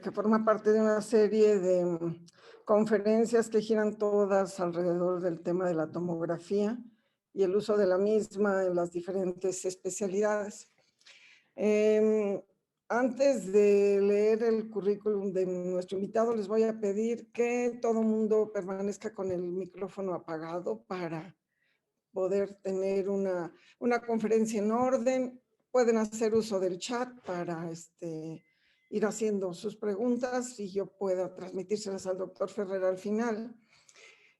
Que forma parte de una serie de conferencias que giran todas alrededor del tema de la tomografía y el uso de la misma en las diferentes especialidades. Antes de leer el currículum de nuestro invitado, les voy a pedir que todo mundo permanezca con el micrófono apagado para poder tener una conferencia en orden. Pueden hacer uso del chat para ir haciendo sus preguntas y yo pueda transmitírselas al doctor Ferrer al final.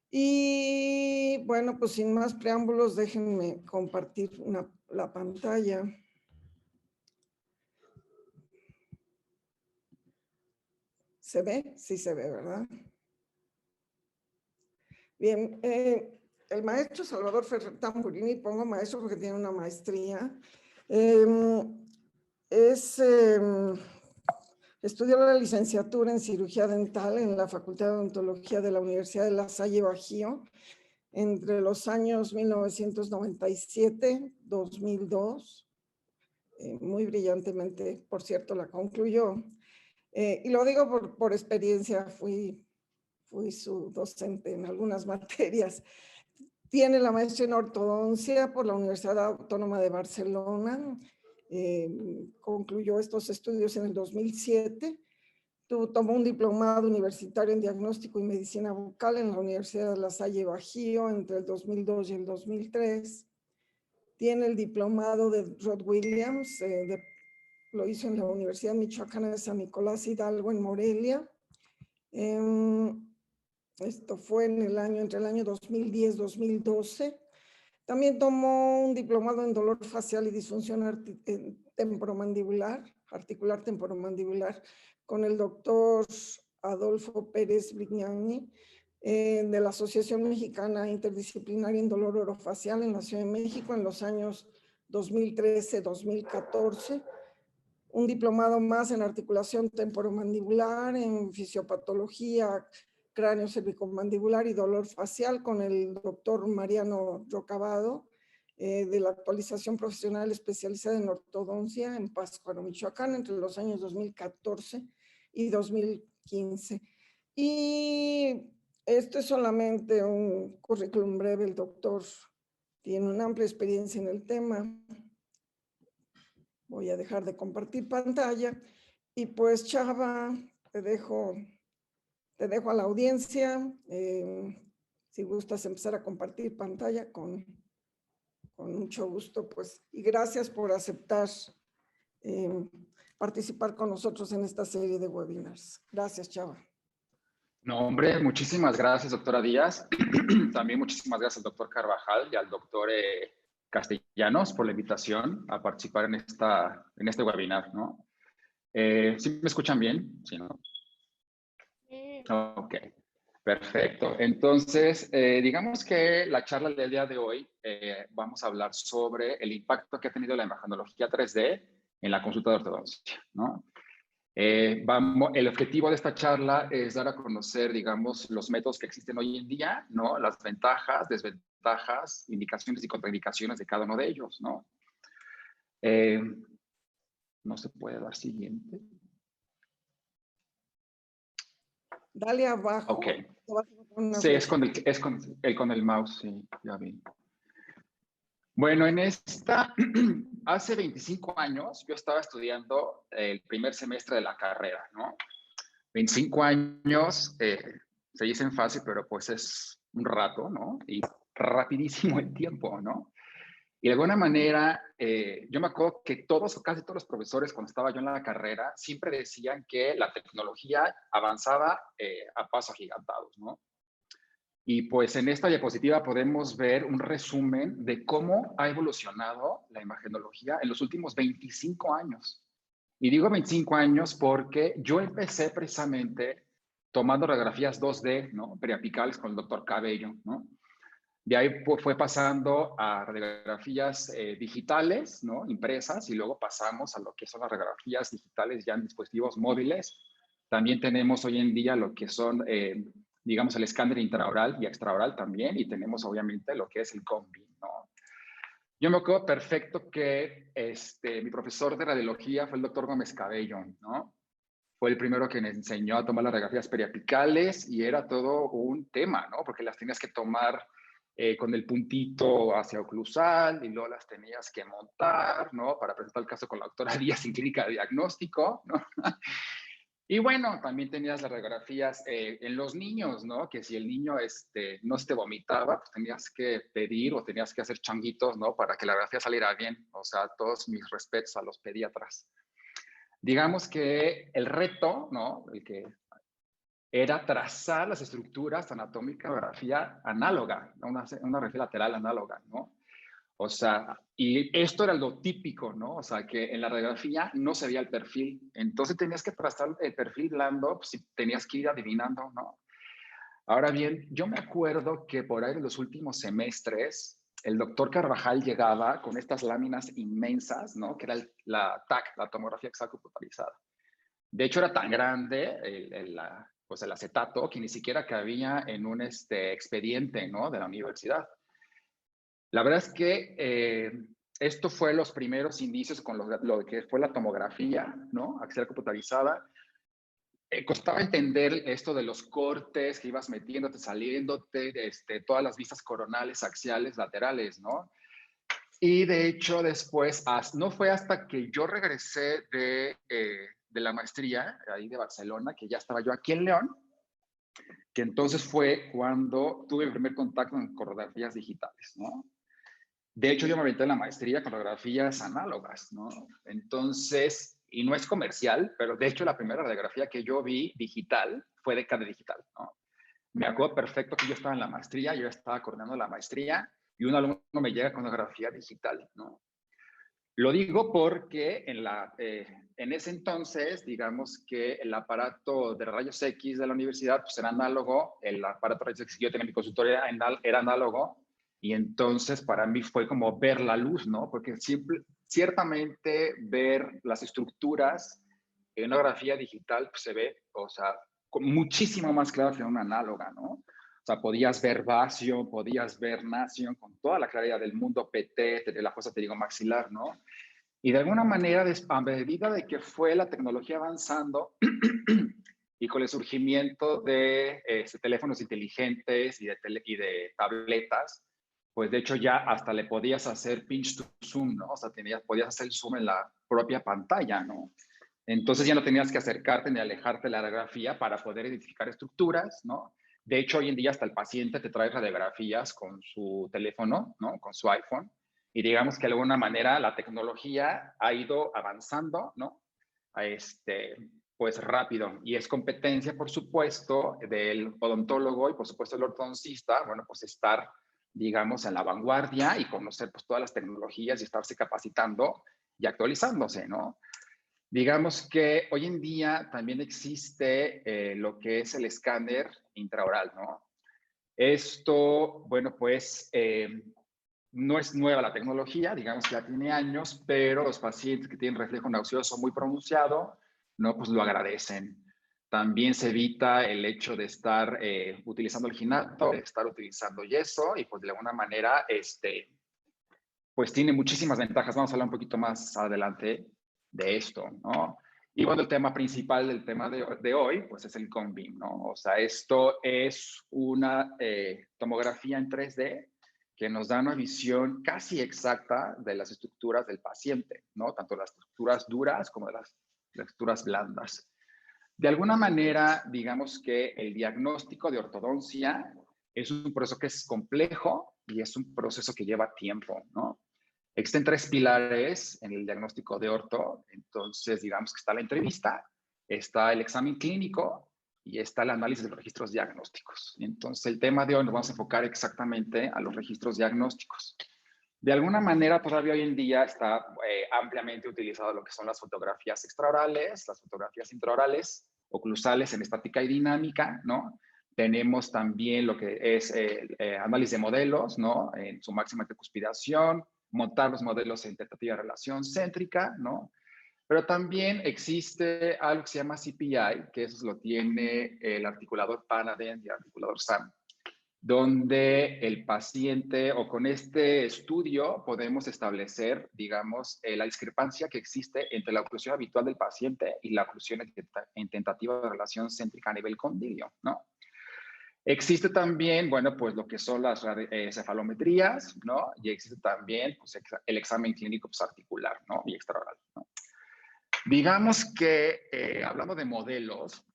Y bueno, pues sin más preámbulos, déjenme compartir la pantalla. ¿Se ve? Sí se ve, ¿verdad? Bien, el maestro Salvador Ferrer Tamburini, pongo maestro porque tiene una maestría, estudió la licenciatura en cirugía dental en la Facultad de Odontología de la Universidad de La Salle Bajío entre los años 1997-2002. Muy brillantemente, por cierto, la concluyó. Y lo digo por experiencia, fui su docente en algunas materias. Tiene la maestría en ortodoncia por la Universidad Autónoma de Barcelona. Concluyó estos estudios en el 2007. Tomó un diplomado universitario en diagnóstico y medicina bucal en la Universidad de La Salle Bajío entre el 2002 y el 2003. Tiene el diplomado de Rod Williams, lo hizo en la Universidad Michoacana de San Nicolás Hidalgo en Morelia. Esto fue entre el año 2010-2012. También tomó un diplomado en dolor facial y disfunción temporomandibular, articular temporomandibular, con el doctor Adolfo Pérez Brignani, de la Asociación Mexicana Interdisciplinaria en Dolor Orofacial en la Ciudad de México en los años 2013-2014. Un diplomado más en articulación temporomandibular, en fisiopatología cráneo cervicomandibular y dolor facial con el doctor Mariano Rocabado, de la actualización profesional especializada en ortodoncia en Pátzcuaro, Michoacán, entre los años 2014 y 2015. Y esto es solamente un currículum breve. El doctor tiene una amplia experiencia en el tema. Voy a dejar de compartir pantalla y pues Chava, te dejo a la audiencia. Si gustas empezar a compartir pantalla con mucho gusto, pues, y gracias por aceptar participar con nosotros en esta serie de webinars. Gracias, Chava. No, hombre, muchísimas gracias, doctora Díaz. También muchísimas gracias al doctor Carvajal y al doctor Castellanos por la invitación a participar en este webinar, ¿no? ¿Sí me escuchan bien? ¿Sí, no? Ok, perfecto. Entonces, digamos que la charla del día de hoy vamos a hablar sobre el impacto que ha tenido la imagenología 3D en la consulta de ortodoncia, ¿no? El objetivo de esta charla es dar a conocer, digamos, los métodos que existen hoy en día, ¿no? Las ventajas, desventajas, indicaciones y contraindicaciones de cada uno de ellos, ¿no? No se puede dar siguiente. Dale abajo. Ok. Sí, es con el mouse, sí, ya vi. Bueno, hace 25 años yo estaba estudiando el primer semestre de la carrera, ¿no? 25 años, se dicen fácil, pero pues es un rato, ¿no? Y rapidísimo el tiempo, ¿no? Y de alguna manera, yo me acuerdo que casi todos los profesores cuando estaba yo en la carrera siempre decían que la tecnología avanzaba a pasos agigantados, ¿no? Y pues en esta diapositiva podemos ver un resumen de cómo ha evolucionado la imagenología en los últimos 25 años. Y digo 25 años porque yo empecé precisamente tomando radiografías 2D, ¿no? Periapicales con el doctor Cabello, ¿no? De ahí fue pasando a radiografías digitales, ¿no? Impresas, y luego pasamos a lo que son las radiografías digitales ya en dispositivos móviles. También tenemos hoy en día lo que son, digamos, el escáner intraoral y extraoral también, y tenemos obviamente lo que es el combi, ¿no? Yo me acuerdo perfecto que mi profesor de radiología fue el doctor Gómez Cabello, ¿no? fue el primero que me enseñó a tomar las radiografías periapicales y era todo un tema, ¿no? Porque las tenías que tomar con el puntito hacia oclusal y luego las tenías que montar, ¿no? Para presentar el caso con la doctora Díaz en clínica de diagnóstico, ¿no? Y bueno, también tenías las radiografías en los niños, ¿no? Que si el niño no se vomitaba, pues tenías que pedir o tenías que hacer changuitos, ¿no? Para que la radiografía saliera bien. O sea, todos mis respetos a los pediatras. Digamos que el reto, ¿no? El que era trazar las estructuras anatómicas de radiografía análoga, una radiografía lateral análoga, ¿no? O sea, y esto era lo típico, ¿no? O sea, que en la radiografía no se veía el perfil. Entonces tenías que trazar el perfil blando, pues, tenías que ir adivinando, ¿no? Ahora bien, yo me acuerdo que por ahí en los últimos semestres, el doctor Carvajal llegaba con estas láminas inmensas, ¿no? Que era la TAC, la tomografía extracomputarizada. De hecho, era tan grande pues el acetato que ni siquiera cabía en un expediente, ¿no? De la universidad. La verdad es que esto fue los primeros indicios con lo que fue la tomografía, ¿no? Axial computarizada. Costaba entender esto de los cortes que ibas metiéndote, saliéndote, todas las vistas coronales, axiales, laterales, ¿no? Y de hecho después, no fue hasta que yo regresé de la maestría, ahí de Barcelona, que ya estaba yo aquí en León, que entonces fue cuando tuve el primer contacto con coreografías digitales, ¿no? De hecho, yo me aventé en la maestría con radiografías análogas, ¿no? Entonces, y no es comercial, pero de hecho la primera radiografía que yo vi digital fue de CAD digital, ¿no? Me acuerdo perfecto que yo estaba en la maestría, yo estaba coordinando la maestría y un alumno me llega con radiografía digital, ¿no? Lo digo porque en ese entonces, digamos que el aparato de rayos X de la universidad pues era análogo, el aparato de rayos X que yo tenía en mi consultorio era análogo, y entonces para mí fue como ver la luz, ¿no? Porque ciertamente ver las estructuras en una grafía digital pues, se ve, o sea, muchísimo más claro que en una análoga, ¿no? O sea, podías ver vacío, podías ver nación con toda la claridad del mundo, PT, la fosa pterigomaxilar, ¿no? Y de alguna manera, a medida de que fue la tecnología avanzando y con el surgimiento de teléfonos inteligentes y de tabletas, pues de hecho ya hasta le podías hacer pinch to zoom, ¿no? O sea, podías hacer zoom en la propia pantalla, ¿no? Entonces ya no tenías que acercarte ni alejarte de la radiografía para poder identificar estructuras, ¿no? De hecho, hoy en día hasta el paciente te trae radiografías con su teléfono, ¿no? Con su iPhone. Y digamos que de alguna manera la tecnología ha ido avanzando, ¿no? Pues rápido. Y es competencia, por supuesto, del odontólogo y por supuesto del ortodoncista, bueno, pues estar, digamos, en la vanguardia y conocer pues todas las tecnologías y estarse capacitando y actualizándose, ¿no? Digamos que hoy en día también existe lo que es el escáner intraoral, ¿no? Esto, bueno, pues no es nueva la tecnología, digamos que ya tiene años, pero los pacientes que tienen reflejo nauseoso muy pronunciado, no, pues lo agradecen. También se evita el hecho de estar utilizando el ginato, de estar utilizando yeso y pues de alguna manera, pues tiene muchísimas ventajas. Vamos a hablar un poquito más adelante de esto, ¿no? Y bueno, el tema principal del tema de hoy, pues es el CONBIM, ¿no? O sea, esto es una tomografía en 3D que nos da una visión casi exacta de las estructuras del paciente, ¿no? Tanto las estructuras duras como de las estructuras blandas. De alguna manera, digamos que el diagnóstico de ortodoncia es un proceso que es complejo y es un proceso que lleva tiempo, ¿no? Existen 3 pilares en el diagnóstico de orto. Entonces, digamos que está la entrevista, está el examen clínico y está el análisis de los registros diagnósticos. Entonces, el tema de hoy nos vamos a enfocar exactamente a los registros diagnósticos. De alguna manera, todavía hoy en día está ampliamente utilizado lo que son las fotografías extraorales, las fotografías intraorales, oclusales en estática y dinámica, ¿no? Tenemos también lo que es análisis de modelos, ¿no? En su máxima decuspidación, montar los modelos en tentativa de relación céntrica, ¿no? Pero también existe algo que se llama CPI, que eso lo tiene el articulador Panaden y el articulador SAM. donde el paciente, o con este estudio, podemos establecer, digamos, la discrepancia que existe entre la oclusión habitual del paciente y la oclusión en tentativa de relación céntrica a nivel condilio, ¿no? Existe también, bueno, pues lo que son las cefalometrías, ¿no? Y existe también pues, el examen clínico pues, articular, ¿no? Y extraoral, ¿no? Digamos que, hablando de modelos,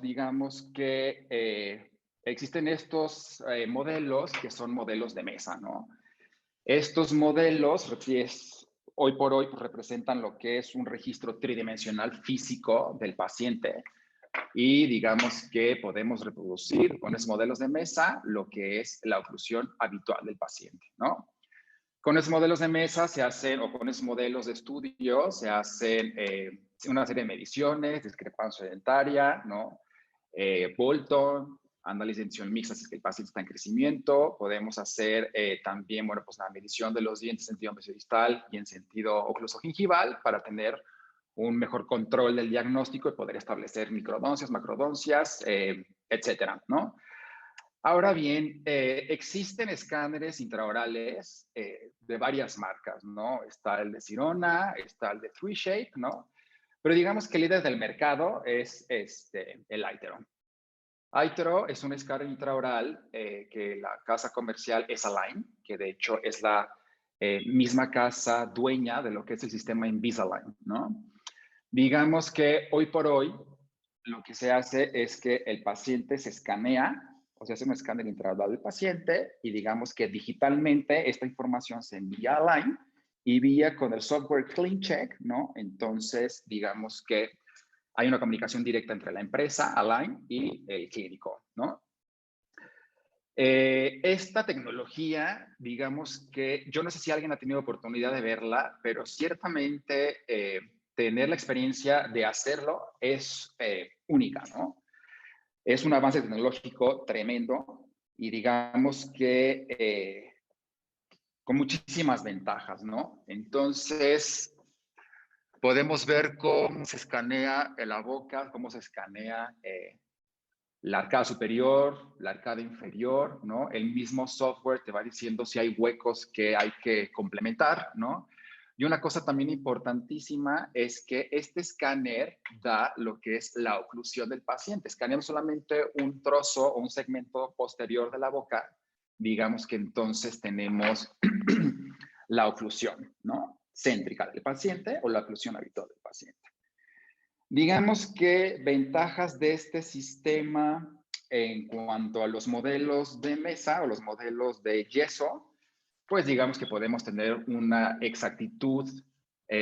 digamos que existen estos modelos que son modelos de mesa, ¿no? Estos modelos, hoy por hoy, pues, representan lo que es un registro tridimensional físico del paciente y digamos que podemos reproducir con esos modelos de mesa lo que es la oclusión habitual del paciente, ¿no? Con esos modelos de mesa se hacen, o con esos modelos de estudio, se hacen una serie de mediciones, discrepancia dentaria, ¿no? Bolton, análisis de dentición mixta si es que el paciente está en crecimiento. Podemos hacer también, bueno, pues la medición de los dientes en sentido mesodistal y en sentido oclusogingival para tener un mejor control del diagnóstico y poder establecer microdoncias, macrodoncias, etcétera, ¿no? Ahora bien, existen escáneres intraorales de varias marcas, ¿no? Está el de Sirona, está el de 3Shape, ¿no? Pero digamos que el líder del mercado es el iTero. iTero es un escáner intraoral que la casa comercial es Align, que de hecho es la misma casa dueña de lo que es el sistema Invisalign, ¿no? Digamos que hoy por hoy lo que se hace es que el paciente se escanea, o sea, hace un escáner intraoral del paciente y digamos que digitalmente esta información se envía a Align y vía con el software CleanCheck, ¿no? Entonces, digamos que hay una comunicación directa entre la empresa, Align, y el clínico, ¿no? Esta tecnología, digamos que yo no sé si alguien ha tenido oportunidad de verla, pero ciertamente tener la experiencia de hacerlo es única, ¿no? Es un avance tecnológico tremendo y digamos que con muchísimas ventajas, ¿no? Entonces, podemos ver cómo se escanea la boca, cómo se escanea la arcada superior, la arcada inferior, ¿no? El mismo software te va diciendo si hay huecos que hay que complementar, ¿no? Y una cosa también importantísima es que este escáner da lo que es la oclusión del paciente. Escaneamos solamente un trozo o un segmento posterior de la boca, digamos que entonces tenemos la oclusión, ¿no? Céntrica del paciente o la oclusión habitual del paciente. Digamos que ventajas de este sistema en cuanto a los modelos de mesa o los modelos de yeso, pues digamos que podemos tener una exactitud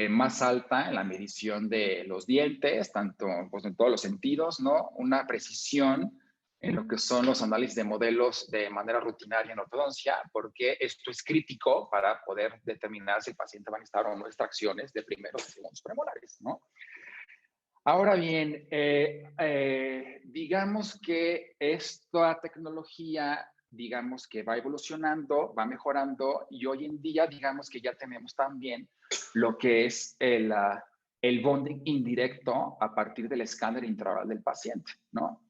más alta en la medición de los dientes, tanto pues, en todos los sentidos, ¿no? Una precisión en lo que son los análisis de modelos de manera rutinaria en ortodoncia, porque esto es crítico para poder determinar si el paciente va a necesitar o no extracciones de primeros y segundos premolares, ¿no? Ahora bien, digamos que esta tecnología, digamos que va evolucionando, va mejorando y hoy en día, digamos que ya tenemos también lo que es el bonding indirecto a partir del escáner intraoral del paciente, ¿no?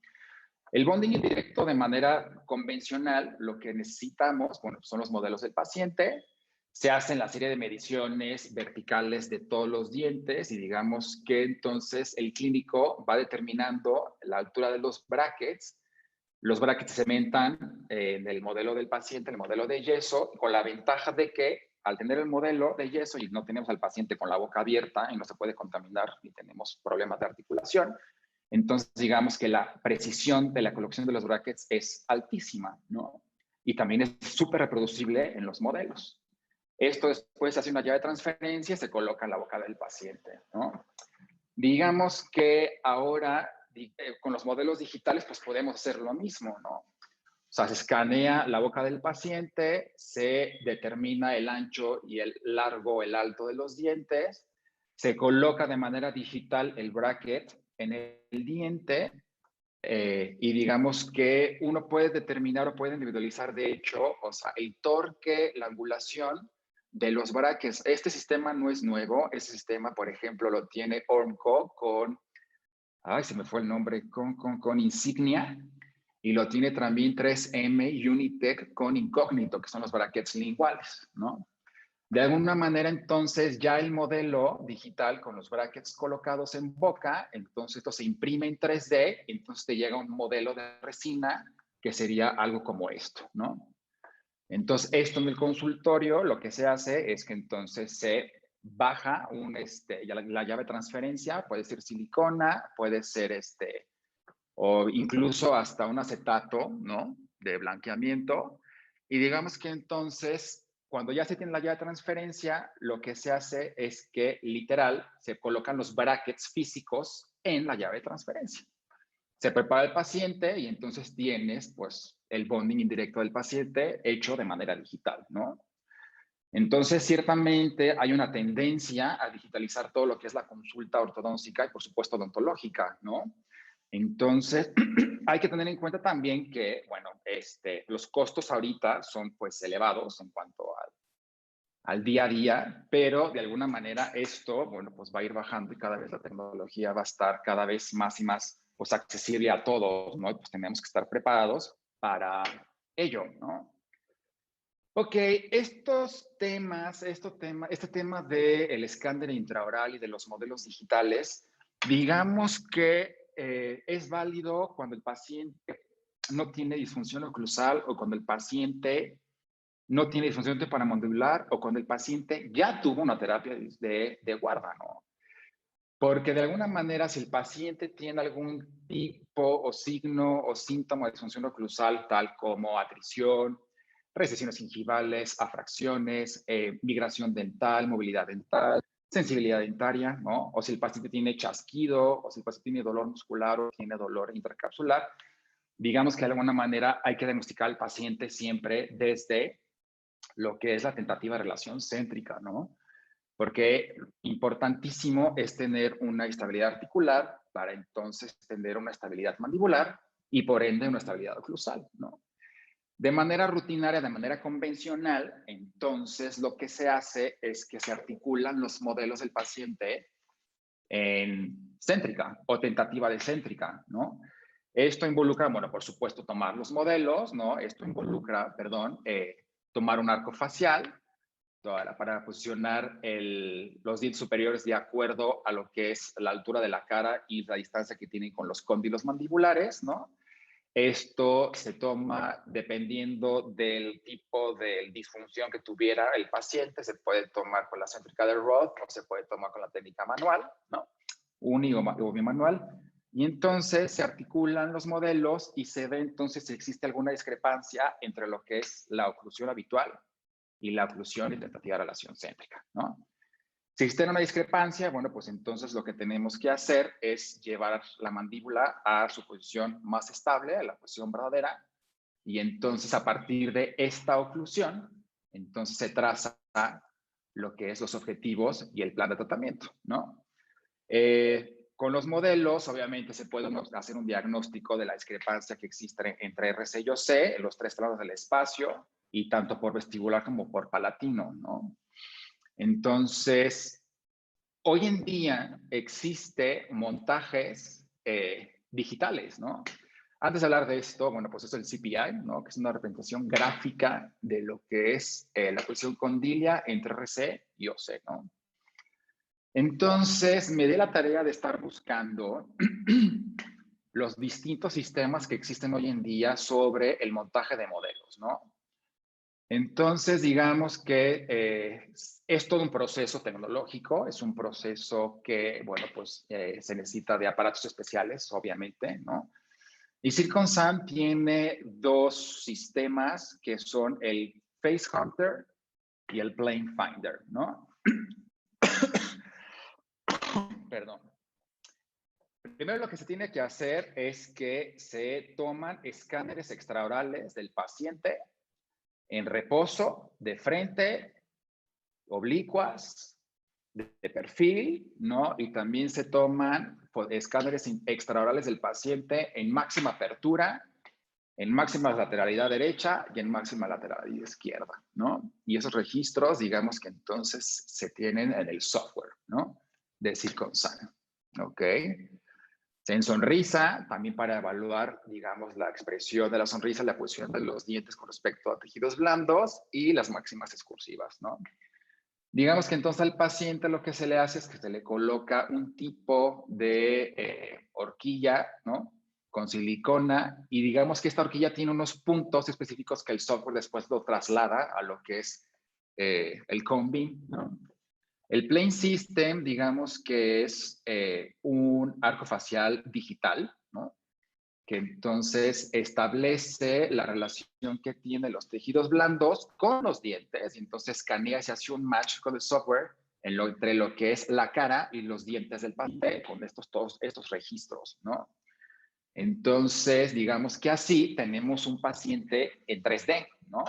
El bonding indirecto de manera convencional, lo que necesitamos, bueno, son los modelos del paciente, se hacen la serie de mediciones verticales de todos los dientes y digamos que entonces el clínico va determinando la altura de los brackets. Los brackets se cementan en el modelo del paciente, el modelo de yeso, con la ventaja de que al tener el modelo de yeso y no tenemos al paciente con la boca abierta y no se puede contaminar ni tenemos problemas de articulación, entonces digamos que la precisión de la colocación de los brackets es altísima, ¿no? Y también es súper reproducible en los modelos. Esto después se hace una llave de transferencia y se coloca en la boca del paciente, ¿no? Digamos que ahora con los modelos digitales pues podemos hacer lo mismo, ¿no? O sea, se escanea la boca del paciente, se determina el ancho y el largo, el alto de los dientes, se coloca de manera digital el bracket en el diente y digamos que uno puede determinar o puede individualizar de hecho, o sea, el torque, la angulación de los brackets. Este sistema no es nuevo, este sistema, por ejemplo, lo tiene Ormco con, ay, se me fue el nombre, con Insignia. y lo tiene también 3M Unitec con incógnito, que son los brackets linguales, ¿no? De alguna manera, entonces, ya el modelo digital con los brackets colocados en boca, entonces esto se imprime en 3D, entonces te llega un modelo de resina que sería algo como esto, ¿no? Entonces, esto en el consultorio, lo que se hace es que entonces se baja la llave de transferencia, puede ser silicona, puede ser o incluso hasta un acetato, ¿no? De blanqueamiento. Y digamos que entonces, cuando ya se tiene la llave de transferencia, lo que se hace es que literal se colocan los brackets físicos en la llave de transferencia. Se prepara el paciente y entonces tienes, pues, el bonding indirecto del paciente hecho de manera digital, ¿no? Entonces, ciertamente hay una tendencia a digitalizar todo lo que es la consulta ortodóntica y, por supuesto, odontológica, ¿no? Entonces, hay que tener en cuenta también que, bueno, los costos ahorita son, pues, elevados en cuanto al día a día, pero de alguna manera esto, bueno, pues va a ir bajando y cada vez la tecnología va a estar cada vez más y más, pues, accesible a todos, ¿no? Pues tenemos que estar preparados para ello, ¿no? Ok, este tema del escáner intraoral y de los modelos digitales, digamos que es válido cuando el paciente no tiene disfunción oclusal o cuando el paciente no tiene disfunción temporomandibular o cuando el paciente ya tuvo una terapia de guarda, ¿no? Porque de alguna manera, si el paciente tiene algún tipo o signo o síntoma de disfunción oclusal, tal como atrición, recesiones gingivales, afracciones, migración dental, movilidad dental, sensibilidad dentaria, ¿no? O si el paciente tiene chasquido, o si el paciente tiene dolor muscular o tiene dolor intracapsular, digamos que de alguna manera hay que diagnosticar al paciente siempre desde lo que es la tentativa de relación céntrica, ¿no? Porque importantísimo es tener una estabilidad articular para entonces tener una estabilidad mandibular y por ende una estabilidad oclusal, ¿no? De manera rutinaria, de manera convencional, entonces lo que se hace es que se articulan los modelos del paciente en céntrica o tentativa de céntrica, ¿no? Esto involucra, bueno, por supuesto, tomar los modelos, ¿no? Esto involucra, perdón, tomar un arco facial para posicionar los dientes superiores de acuerdo a lo que es la altura de la cara y la distancia que tienen con los cóndilos mandibulares, ¿no? Esto se toma dependiendo del tipo de disfunción que tuviera el paciente. Se puede tomar con la céntrica de Roth o se puede tomar con la técnica manual, ¿no? Uni o bimanual. Y entonces se articulan los modelos y se ve entonces si existe alguna discrepancia entre lo que es la oclusión habitual y la oclusión y tentativa de relación céntrica, ¿no? Si existe una discrepancia, bueno, pues entonces lo que tenemos que hacer es llevar la mandíbula a su posición más estable, a la posición verdadera, y entonces a partir de esta oclusión, entonces se traza lo que es los objetivos y el plan de tratamiento, ¿no? Con los modelos, obviamente, se puede hacer un diagnóstico de la discrepancia que existe entre RC y OC en los tres lados del espacio, y tanto por vestibular como por palatino, ¿no? Entonces, hoy en día existe montajes digitales, ¿no? Antes de hablar de esto, bueno, pues es el CPI, ¿no? Que es una representación gráfica de lo que es la posición condilia entre RC y OC, ¿no? Entonces, me di la tarea de estar buscando los distintos sistemas que existen hoy en día sobre el montaje de modelos, ¿no? Entonces, digamos que es todo un proceso tecnológico, es un proceso que, bueno, pues se necesita de aparatos especiales, obviamente, ¿no? Y Circonsan tiene dos sistemas que son el Face Hunter y el Plane Finder, ¿no? Perdón. Primero lo que se tiene que hacer es que se toman escáneres extraorales del paciente en reposo, de frente, oblicuas, de perfil, ¿no? Y también se toman escáneres extraorales del paciente en máxima apertura, en máxima lateralidad derecha y en máxima lateralidad izquierda, ¿no? Y esos registros, digamos que entonces se tienen en el software, ¿no? De Circonsan, ¿ok? En sonrisa, también para evaluar, digamos, la expresión de la sonrisa, la posición de los dientes con respecto a tejidos blandos y las máximas excursivas, ¿no? Digamos que entonces al paciente lo que se le hace es que se le coloca un tipo de horquilla, ¿no? Con silicona, y digamos que esta horquilla tiene unos puntos específicos que el software después lo traslada a lo que es el cone beam, ¿no? El Plane System, digamos que es un arco facial digital, ¿no? Que entonces establece la relación que tienen los tejidos blandos con los dientes, y entonces escanea y se hace un match con el software entre lo que es la cara y los dientes del paciente, con todos estos registros, ¿no? Entonces, digamos que así tenemos un paciente en 3D, ¿no?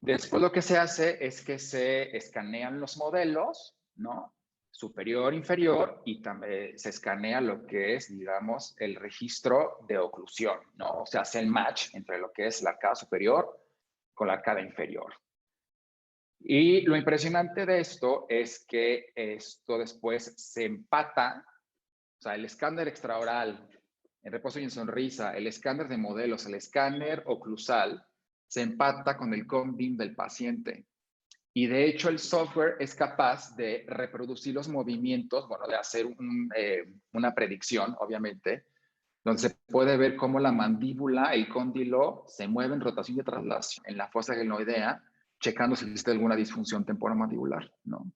Después lo que se hace es que se escanean los modelos, ¿no? Superior, inferior, y también se escanea lo que es, digamos, el registro de oclusión, ¿no? O sea, hace el match entre lo que es la cara superior con la cara inferior. Y lo impresionante de esto es que esto después se empata, o sea, el escáner extraoral, en reposo y en sonrisa, el escáner de modelos, el escáner oclusal, se empata con el cone beam del paciente. Y de hecho el software es capaz de reproducir los movimientos, bueno, de hacer una predicción, obviamente, donde se puede ver cómo la mandíbula, el cóndilo, se mueve en rotación y traslación en la fosa glenoidea, checando si existe alguna disfunción temporomandibular, ¿no?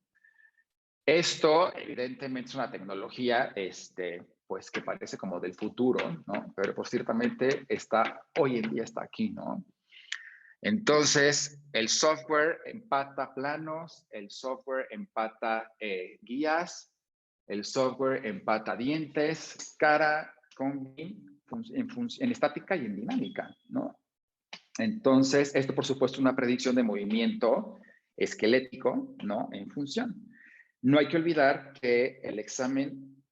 Esto, evidentemente, es una tecnología, pues, que parece como del futuro, ¿no? Pero, pues, ciertamente hoy en día está aquí, ¿no? Entonces, el software empata planos, el software empata guías, el software empata dientes, cara, en estática y en dinámica, ¿no? Entonces, esto por supuesto es una predicción de movimiento esquelético, ¿no? En función. No hay que olvidar que el examen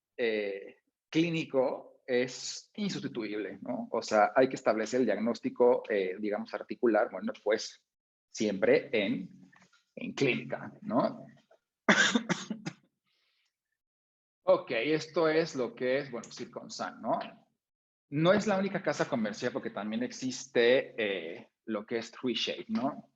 clínico es insustituible, ¿no? O sea, hay que establecer el diagnóstico, digamos, articular, bueno, pues siempre en clínica, ¿no? Ok, esto es lo que es, bueno, Circonsan, ¿no? No es la única casa comercial porque también existe lo que es 3Shape, ¿no?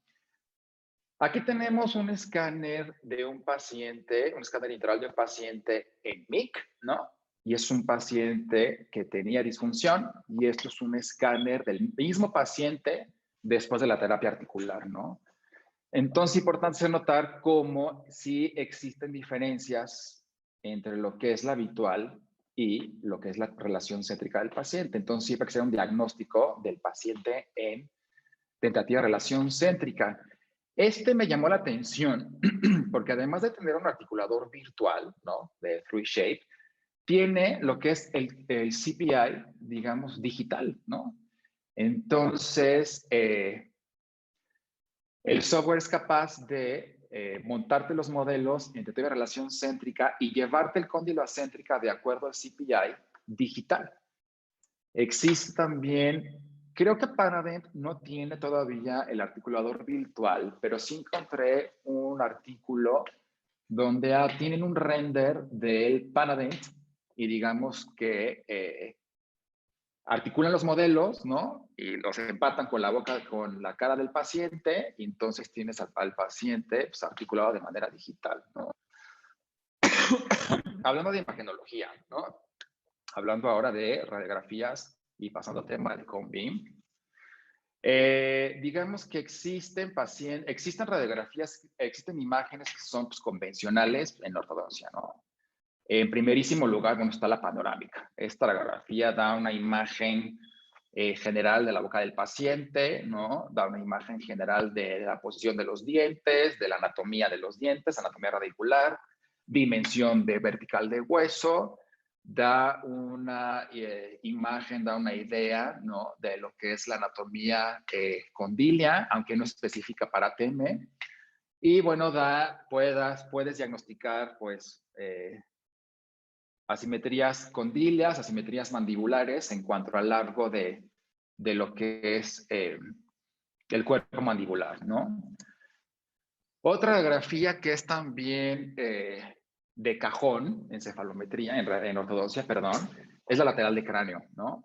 Aquí tenemos un escáner de un paciente, un escáner intraoral de un paciente en MIC, ¿no? Y es un paciente que tenía disfunción, y esto es un escáner del mismo paciente después de la terapia articular, ¿no? Entonces, importante notar cómo sí existen diferencias entre lo que es la habitual y lo que es la relación céntrica del paciente. Entonces, siempre hay que hacer un diagnóstico del paciente en tentativa de relación céntrica. Me llamó la atención porque además de tener un articulador virtual, ¿no? De 3Shape, tiene lo que es el CPI, digamos, digital, ¿no? Entonces, el software es capaz de montarte los modelos en tentativa de relación céntrica y llevarte el cóndilo a céntrica de acuerdo al CPI digital. Existe también, creo que Panadent no tiene todavía el articulador virtual, pero sí encontré un artículo donde tienen un render del Panadent y digamos que articulan los modelos, ¿no? Y los empatan con la boca, con la cara del paciente, y entonces tienes al paciente pues, articulado de manera digital, ¿no? Hablando de imagenología, ¿no? Hablando ahora de radiografías y pasando al tema del cone beam. Digamos que existen radiografías, existen imágenes que son pues, convencionales en ortodoncia, ¿no? En primerísimo lugar, bueno, está la panorámica. Esta radiografía da una imagen general de la boca del paciente, ¿no? Da una imagen general de la posición de los dientes, de la anatomía de los dientes, anatomía radicular, dimensión vertical de hueso, da una imagen, da una idea, ¿no? De lo que es la anatomía condilia, aunque no específica para TM. Y bueno, puedes diagnosticar, pues, asimetrías condilias, asimetrías mandibulares en cuanto al largo de lo que es el cuerpo mandibular, ¿no? Otra radiografía que es también de cajón en cefalometría, en ortodoncia, perdón, es la lateral de cráneo, ¿no?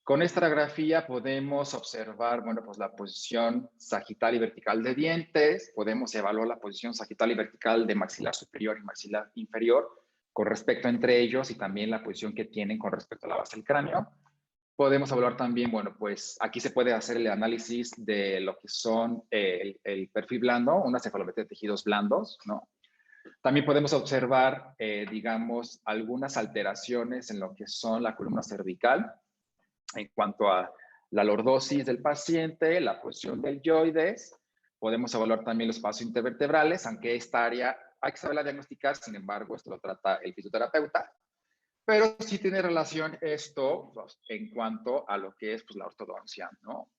Con esta radiografía podemos observar, bueno, pues la posición sagital y vertical de dientes, podemos evaluar la posición sagital y vertical de maxilar superior y maxilar inferior con respecto entre ellos y también la posición que tienen con respecto a la base del cráneo. Podemos evaluar también, bueno, pues aquí se puede hacer el análisis de lo que son el perfil blando, una cefalometría de tejidos blandos, ¿no? También podemos observar, digamos, algunas alteraciones en lo que son la columna cervical, en cuanto a la lordosis del paciente, la posición del deltoides. Podemos evaluar también los pasos intervertebrales, aunque esta área hay que saberla diagnosticar, sin embargo, esto lo trata el fisioterapeuta. Pero sí tiene relación esto pues, en cuanto a lo que es pues, la ortodoncia, ¿no?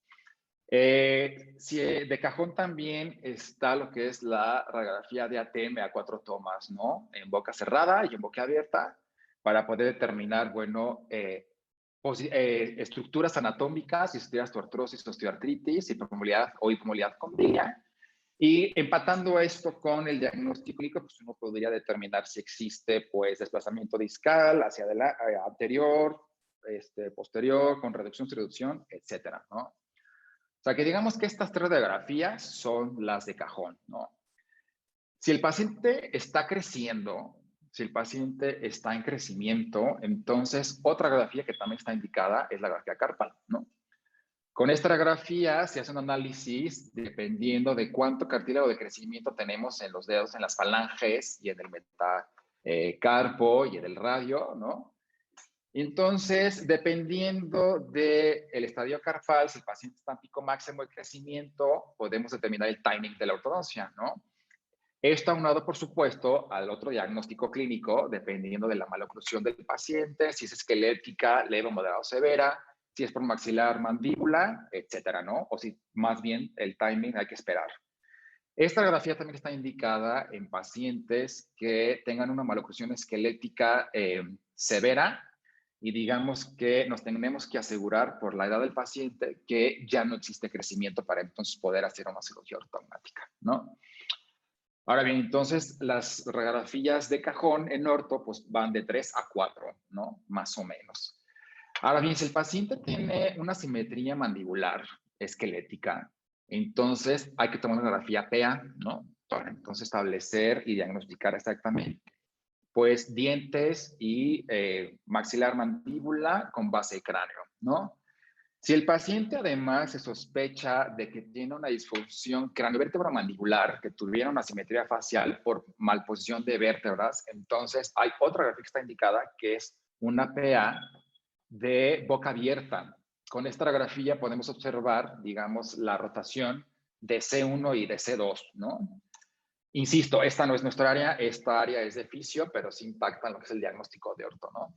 Sí, de cajón también está lo que es la radiografía de ATM a 4 tomas, ¿no? En boca cerrada y en boca abierta, para poder determinar, bueno, estructuras anatómicas, si estudias artrosis, osteoartritis, hipomovilidad o hipomovilidad condrial. Y empatando esto con el diagnóstico clínico, pues uno podría determinar si existe, pues, desplazamiento discal hacia adelante, anterior, posterior, con reducción, reducción, etcétera, ¿no? O sea, que digamos que estas 3 radiografías son las de cajón, ¿no? Si el paciente está creciendo, si el paciente está en crecimiento, entonces otra radiografía que también está indicada es la radiografía carpal, ¿no? Con esta radiografía se hace un análisis dependiendo de cuánto cartílago de crecimiento tenemos en los dedos, en las falanges y en el metacarpo y en el radio, ¿no? Entonces, dependiendo del estadio carpal, si el paciente está en pico máximo de crecimiento, podemos determinar el timing de la ortodoncia, ¿no? Esto aunado, por supuesto, al otro diagnóstico clínico, dependiendo de la maloclusión del paciente, si es esquelética, leve, moderada o severa, si es por maxilar, mandíbula, etcétera, ¿no? O si más bien el timing hay que esperar. Esta radiografía también está indicada en pacientes que tengan una maloclusión esquelética severa y digamos que nos tenemos que asegurar por la edad del paciente que ya no existe crecimiento para entonces poder hacer una cirugía ortognática, ¿no? Ahora bien, entonces las radiografías de cajón en orto pues van de 3 a 4, ¿no? Más o menos. Ahora bien, si el paciente tiene una simetría mandibular esquelética, entonces hay que tomar una radiografía PA, ¿no? Para entonces establecer y diagnosticar exactamente, pues, dientes y maxilar mandíbula con base de cráneo, ¿no? Si el paciente además se sospecha de que tiene una disfunción craneovértebro-mandibular, que tuviera una simetría facial por malposición de vértebras, entonces hay otra radiografía que está indicada que es una PA de boca abierta. Con esta radiografía podemos observar, digamos, la rotación de C1 y de C2, ¿no? Insisto, esta no es nuestra área, esta área es de fisio, pero sí impacta en lo que es el diagnóstico de orto, ¿no?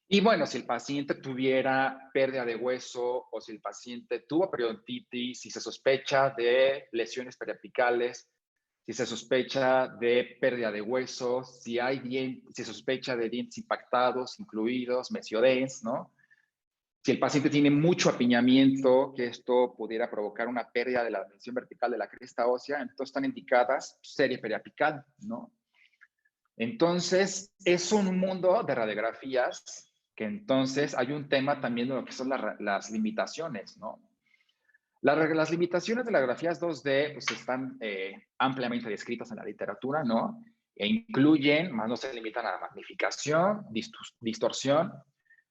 Y bueno, si el paciente tuviera pérdida de hueso o si el paciente tuvo periodontitis, si se sospecha de lesiones periapicales, si se sospecha de pérdida de hueso, si hay dientes, si se sospecha de dientes impactados, incluidos mesiodens, ¿no? Si el paciente tiene mucho apiñamiento, que esto pudiera provocar una pérdida de la dimensión vertical de la cresta ósea, entonces están indicadas serie periapical, ¿no? Entonces, es un mundo de radiografías que entonces hay un tema también de lo que son las limitaciones, ¿no? Las limitaciones de las radiografías 2D pues, están ampliamente descritas en la literatura, ¿no? E incluyen, más no se limitan a la magnificación, distorsión,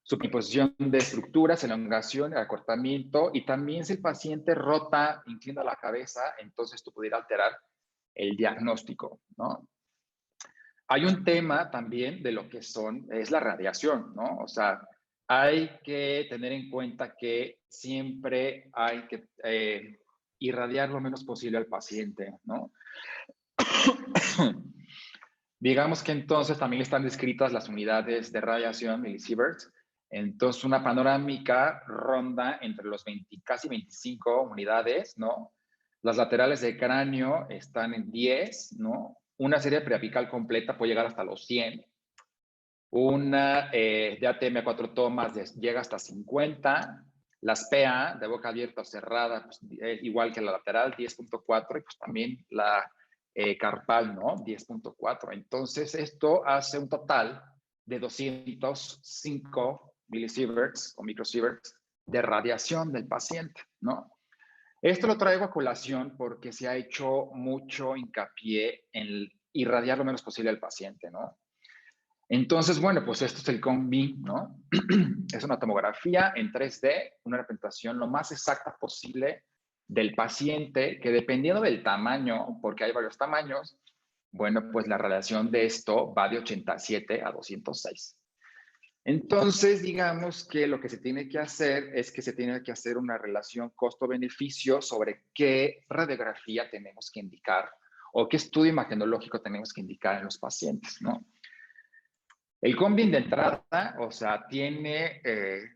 superimposición de estructuras, elongación, acortamiento, y también si el paciente rota, inclina la cabeza, entonces esto pudiera alterar el diagnóstico, ¿no? Hay un tema también de lo que es la radiación, ¿no? O sea, hay que tener en cuenta que siempre hay que irradiar lo menos posible al paciente, ¿no? Digamos que entonces también están descritas las unidades de radiación millisieverts. Entonces, una panorámica ronda entre los 20, casi 25 unidades, ¿no? Las laterales de cráneo están en 10, ¿no? Una serie preapical completa puede llegar hasta los 100. Una de ATM a 4 tomas llega hasta 50. Las PA de boca abierta o cerrada, pues, igual que la lateral, 10.4. Y pues también la carpal, ¿no? 10.4. Entonces, esto hace un total de 205 milisieverts o microsieverts de radiación del paciente, ¿no? Esto lo traigo a colación porque se ha hecho mucho hincapié en irradiar lo menos posible al paciente, ¿no? Entonces, bueno, pues esto es el COM-BEAM, ¿no? Es una tomografía en 3D, una representación lo más exacta posible del paciente, que dependiendo del tamaño, porque hay varios tamaños, bueno, pues la radiación de esto va de 87 a 206. Entonces, digamos que lo que se tiene que hacer es que se tiene que hacer una relación costo-beneficio sobre qué radiografía tenemos que indicar o qué estudio imagenológico tenemos que indicar en los pacientes, ¿no? El COM-BEAM de entrada, o sea, tiene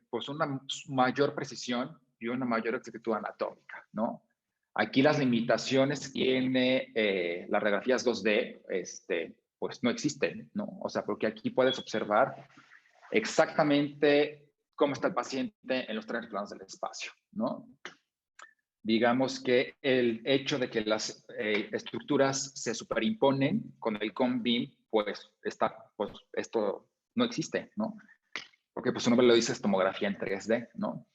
pues una mayor precisión y una mayor exactitud anatómica, ¿no? Aquí las limitaciones tiene las radiografías 2D, pues no existen, ¿no? O sea, porque aquí puedes observar exactamente cómo está el paciente en los tres planos del espacio, ¿no? Digamos que el hecho de que las estructuras se superimponen con el COM-BEAM, pues, pues esto no existe, ¿no? Porque pues su nombre lo dice, es tomografía en 3D, ¿no?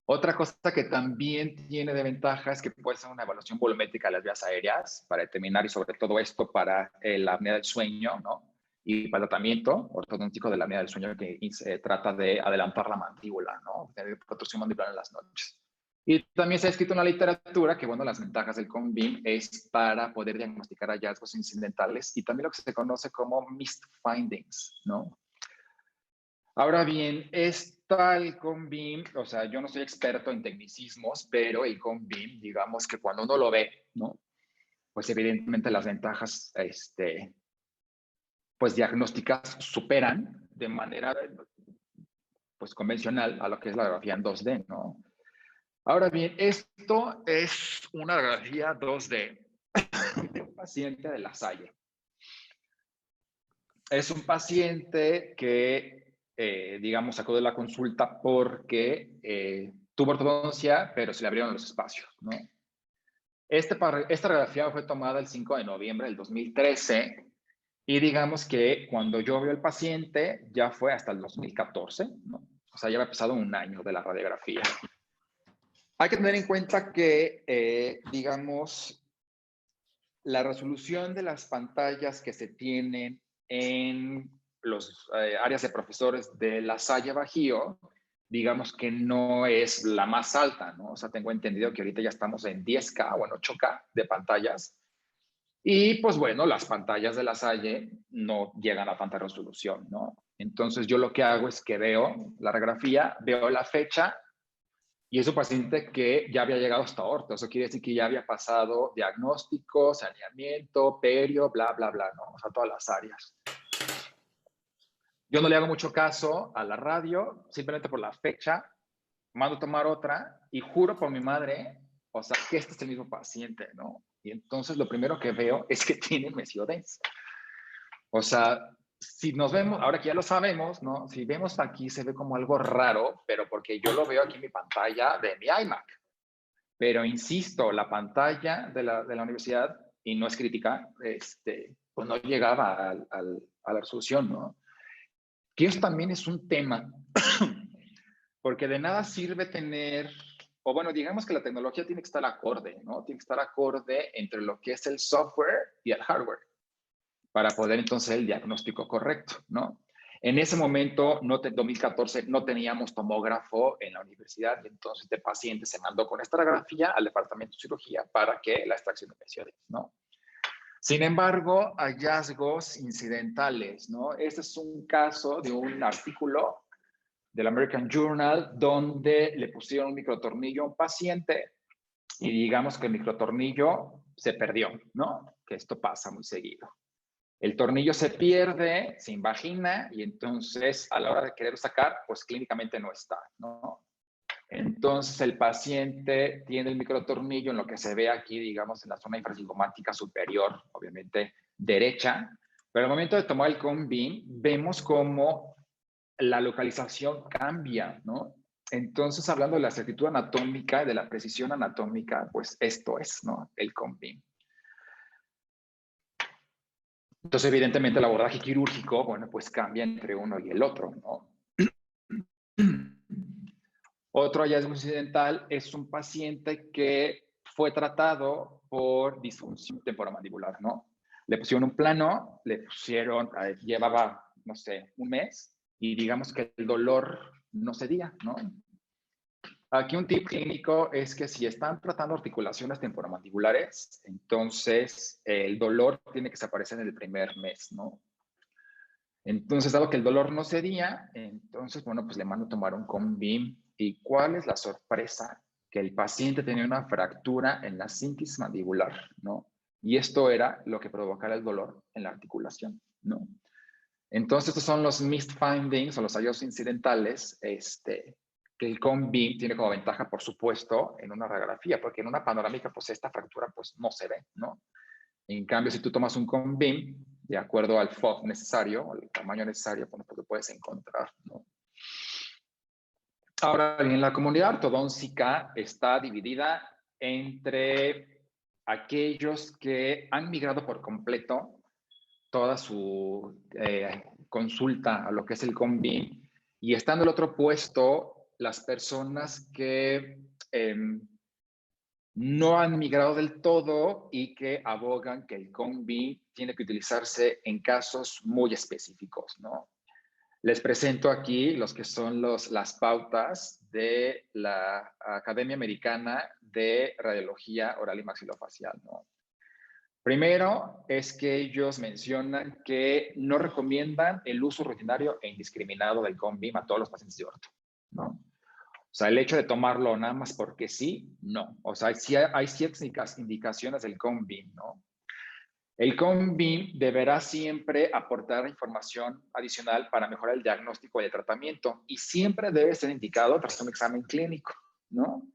Otra cosa que también tiene de ventaja es que puede ser una evaluación volumétrica de las vías aéreas para determinar y sobre todo esto para la apnea del sueño, ¿no? Y para el tratamiento ortodóntico de la apnea del sueño que trata de adelantar la mandíbula, ¿no? Tener protrusión mandibular en las noches. Y también se ha escrito una literatura que, bueno, las ventajas del COM-BEAM es para poder diagnosticar hallazgos incidentales y también lo que se conoce como missed findings, ¿no? Ahora bien, está el COM-BEAM, o sea, yo no soy experto en tecnicismos, pero el COM-BEAM, digamos que cuando uno lo ve, ¿no? Pues evidentemente las ventajas, pues diagnósticas superan de manera, pues convencional a lo que es la radiografía en 2D, ¿no? Ahora bien, esto es una radiografía 2D de un paciente de La Salle. Es un paciente que, digamos, sacó de la consulta porque tuvo ortodoncia, pero se le abrieron los espacios, ¿no? Esta radiografía fue tomada el 5 de noviembre del 2013 y digamos que cuando yo vi al paciente ya fue hasta el 2014, ¿no? O sea, ya había pasado un año de la radiografía. Hay que tener en cuenta que, digamos, la resolución de las pantallas que se tienen en los áreas de profesores de La Salle Bajío, digamos que no es la más alta, ¿no? O sea, tengo entendido que ahorita ya estamos en 10K o en 8K de pantallas. Y pues bueno, las pantallas de La Salle no llegan a tanta resolución, ¿no? Entonces yo lo que hago es que veo la radiografía, veo la fecha y es un paciente que ya había llegado hasta orto. Eso quiere decir que ya había pasado diagnóstico, saneamiento, perio, bla, bla, bla, ¿no? O sea, todas las áreas. Yo no le hago mucho caso a la radio, simplemente por la fecha, mando a tomar otra y juro por mi madre, o sea, que este es el mismo paciente, ¿no? Y entonces lo primero que veo es que tiene mesiodense. O sea, si nos vemos, ahora que ya lo sabemos, ¿no? Si vemos aquí se ve como algo raro, pero porque yo lo veo aquí en mi pantalla de mi iMac. Pero insisto, la pantalla de la universidad, y no es crítica, pues no llegaba a la resolución, ¿no? Que eso también es un tema, porque de nada sirve tener, o bueno, digamos que la tecnología tiene que estar acorde, ¿no? Tiene que estar acorde entre lo que es el software y el hardware, para poder entonces el diagnóstico correcto, ¿no? En ese momento, 2014, no teníamos tomógrafo en la universidad y entonces el paciente se mandó con esta radiografía al departamento de cirugía para que la extracción de mesiones, ¿no? Sin embargo, hallazgos incidentales, ¿no? Este es un caso de un artículo del American Journal donde le pusieron un microtornillo a un paciente y digamos que el microtornillo se perdió, ¿no? Que esto pasa muy seguido. El tornillo se pierde, se invagina y entonces a la hora de querer sacar, pues clínicamente no está, ¿no? Entonces el paciente tiene el microtornillo en lo que se ve aquí, digamos, en la zona infracigomática superior, obviamente derecha, pero al momento de tomar el COM-BEAM vemos cómo la localización cambia, ¿no? Entonces, hablando de la exactitud anatómica, de la precisión anatómica, pues esto es, ¿no? El COM-BEAM. Entonces, evidentemente, el abordaje quirúrgico, bueno, pues cambia entre uno y el otro, ¿no? Otro hallazgo incidental es un paciente que fue tratado por disfunción temporomandibular, ¿no? Le pusieron un plano, le pusieron, llevaba, no sé, un mes, y digamos que el dolor no cedía, ¿no? Aquí un tip clínico es que si están tratando articulaciones temporomandibulares, entonces el dolor tiene que desaparecer en el primer mes, ¿no? Entonces, dado que el dolor no cedía, entonces, bueno, pues le mando a tomar un Conbim. ¿Y cuál es la sorpresa? Que el paciente tenía una fractura en la síntesis mandibular, ¿no? Y esto era lo que provocaba el dolor en la articulación, ¿no? Entonces, estos son los missed findings o los hallazgos incidentales, que el Conbim tiene como ventaja, por supuesto, en una radiografía, porque en una panorámica, pues esta fractura, pues no se ve, ¿no? En cambio, si tú tomas un Conbim, de acuerdo al FOV necesario, al tamaño necesario, bueno, pues lo puedes encontrar, ¿no? Ahora bien, la comunidad ortodóntica está dividida entre aquellos que han migrado por completo toda su consulta a lo que es el Conbim, y estando el otro puesto las personas que no han migrado del todo y que abogan que el Conbim tiene que utilizarse en casos muy específicos, ¿no? Les presento aquí los que son las pautas de la Academia Americana de Radiología Oral y Maxilofacial, ¿no? Primero es que ellos mencionan que no recomiendan el uso rutinario e indiscriminado del Conbim a todos los pacientes de orto, ¿no? O sea, el hecho de tomarlo nada más porque sí, no. O sea, sí hay ciertas indicaciones del Conbim, ¿no? El Conbim deberá siempre aportar información adicional para mejorar el diagnóstico y el tratamiento, y siempre debe ser indicado tras un examen clínico, ¿no?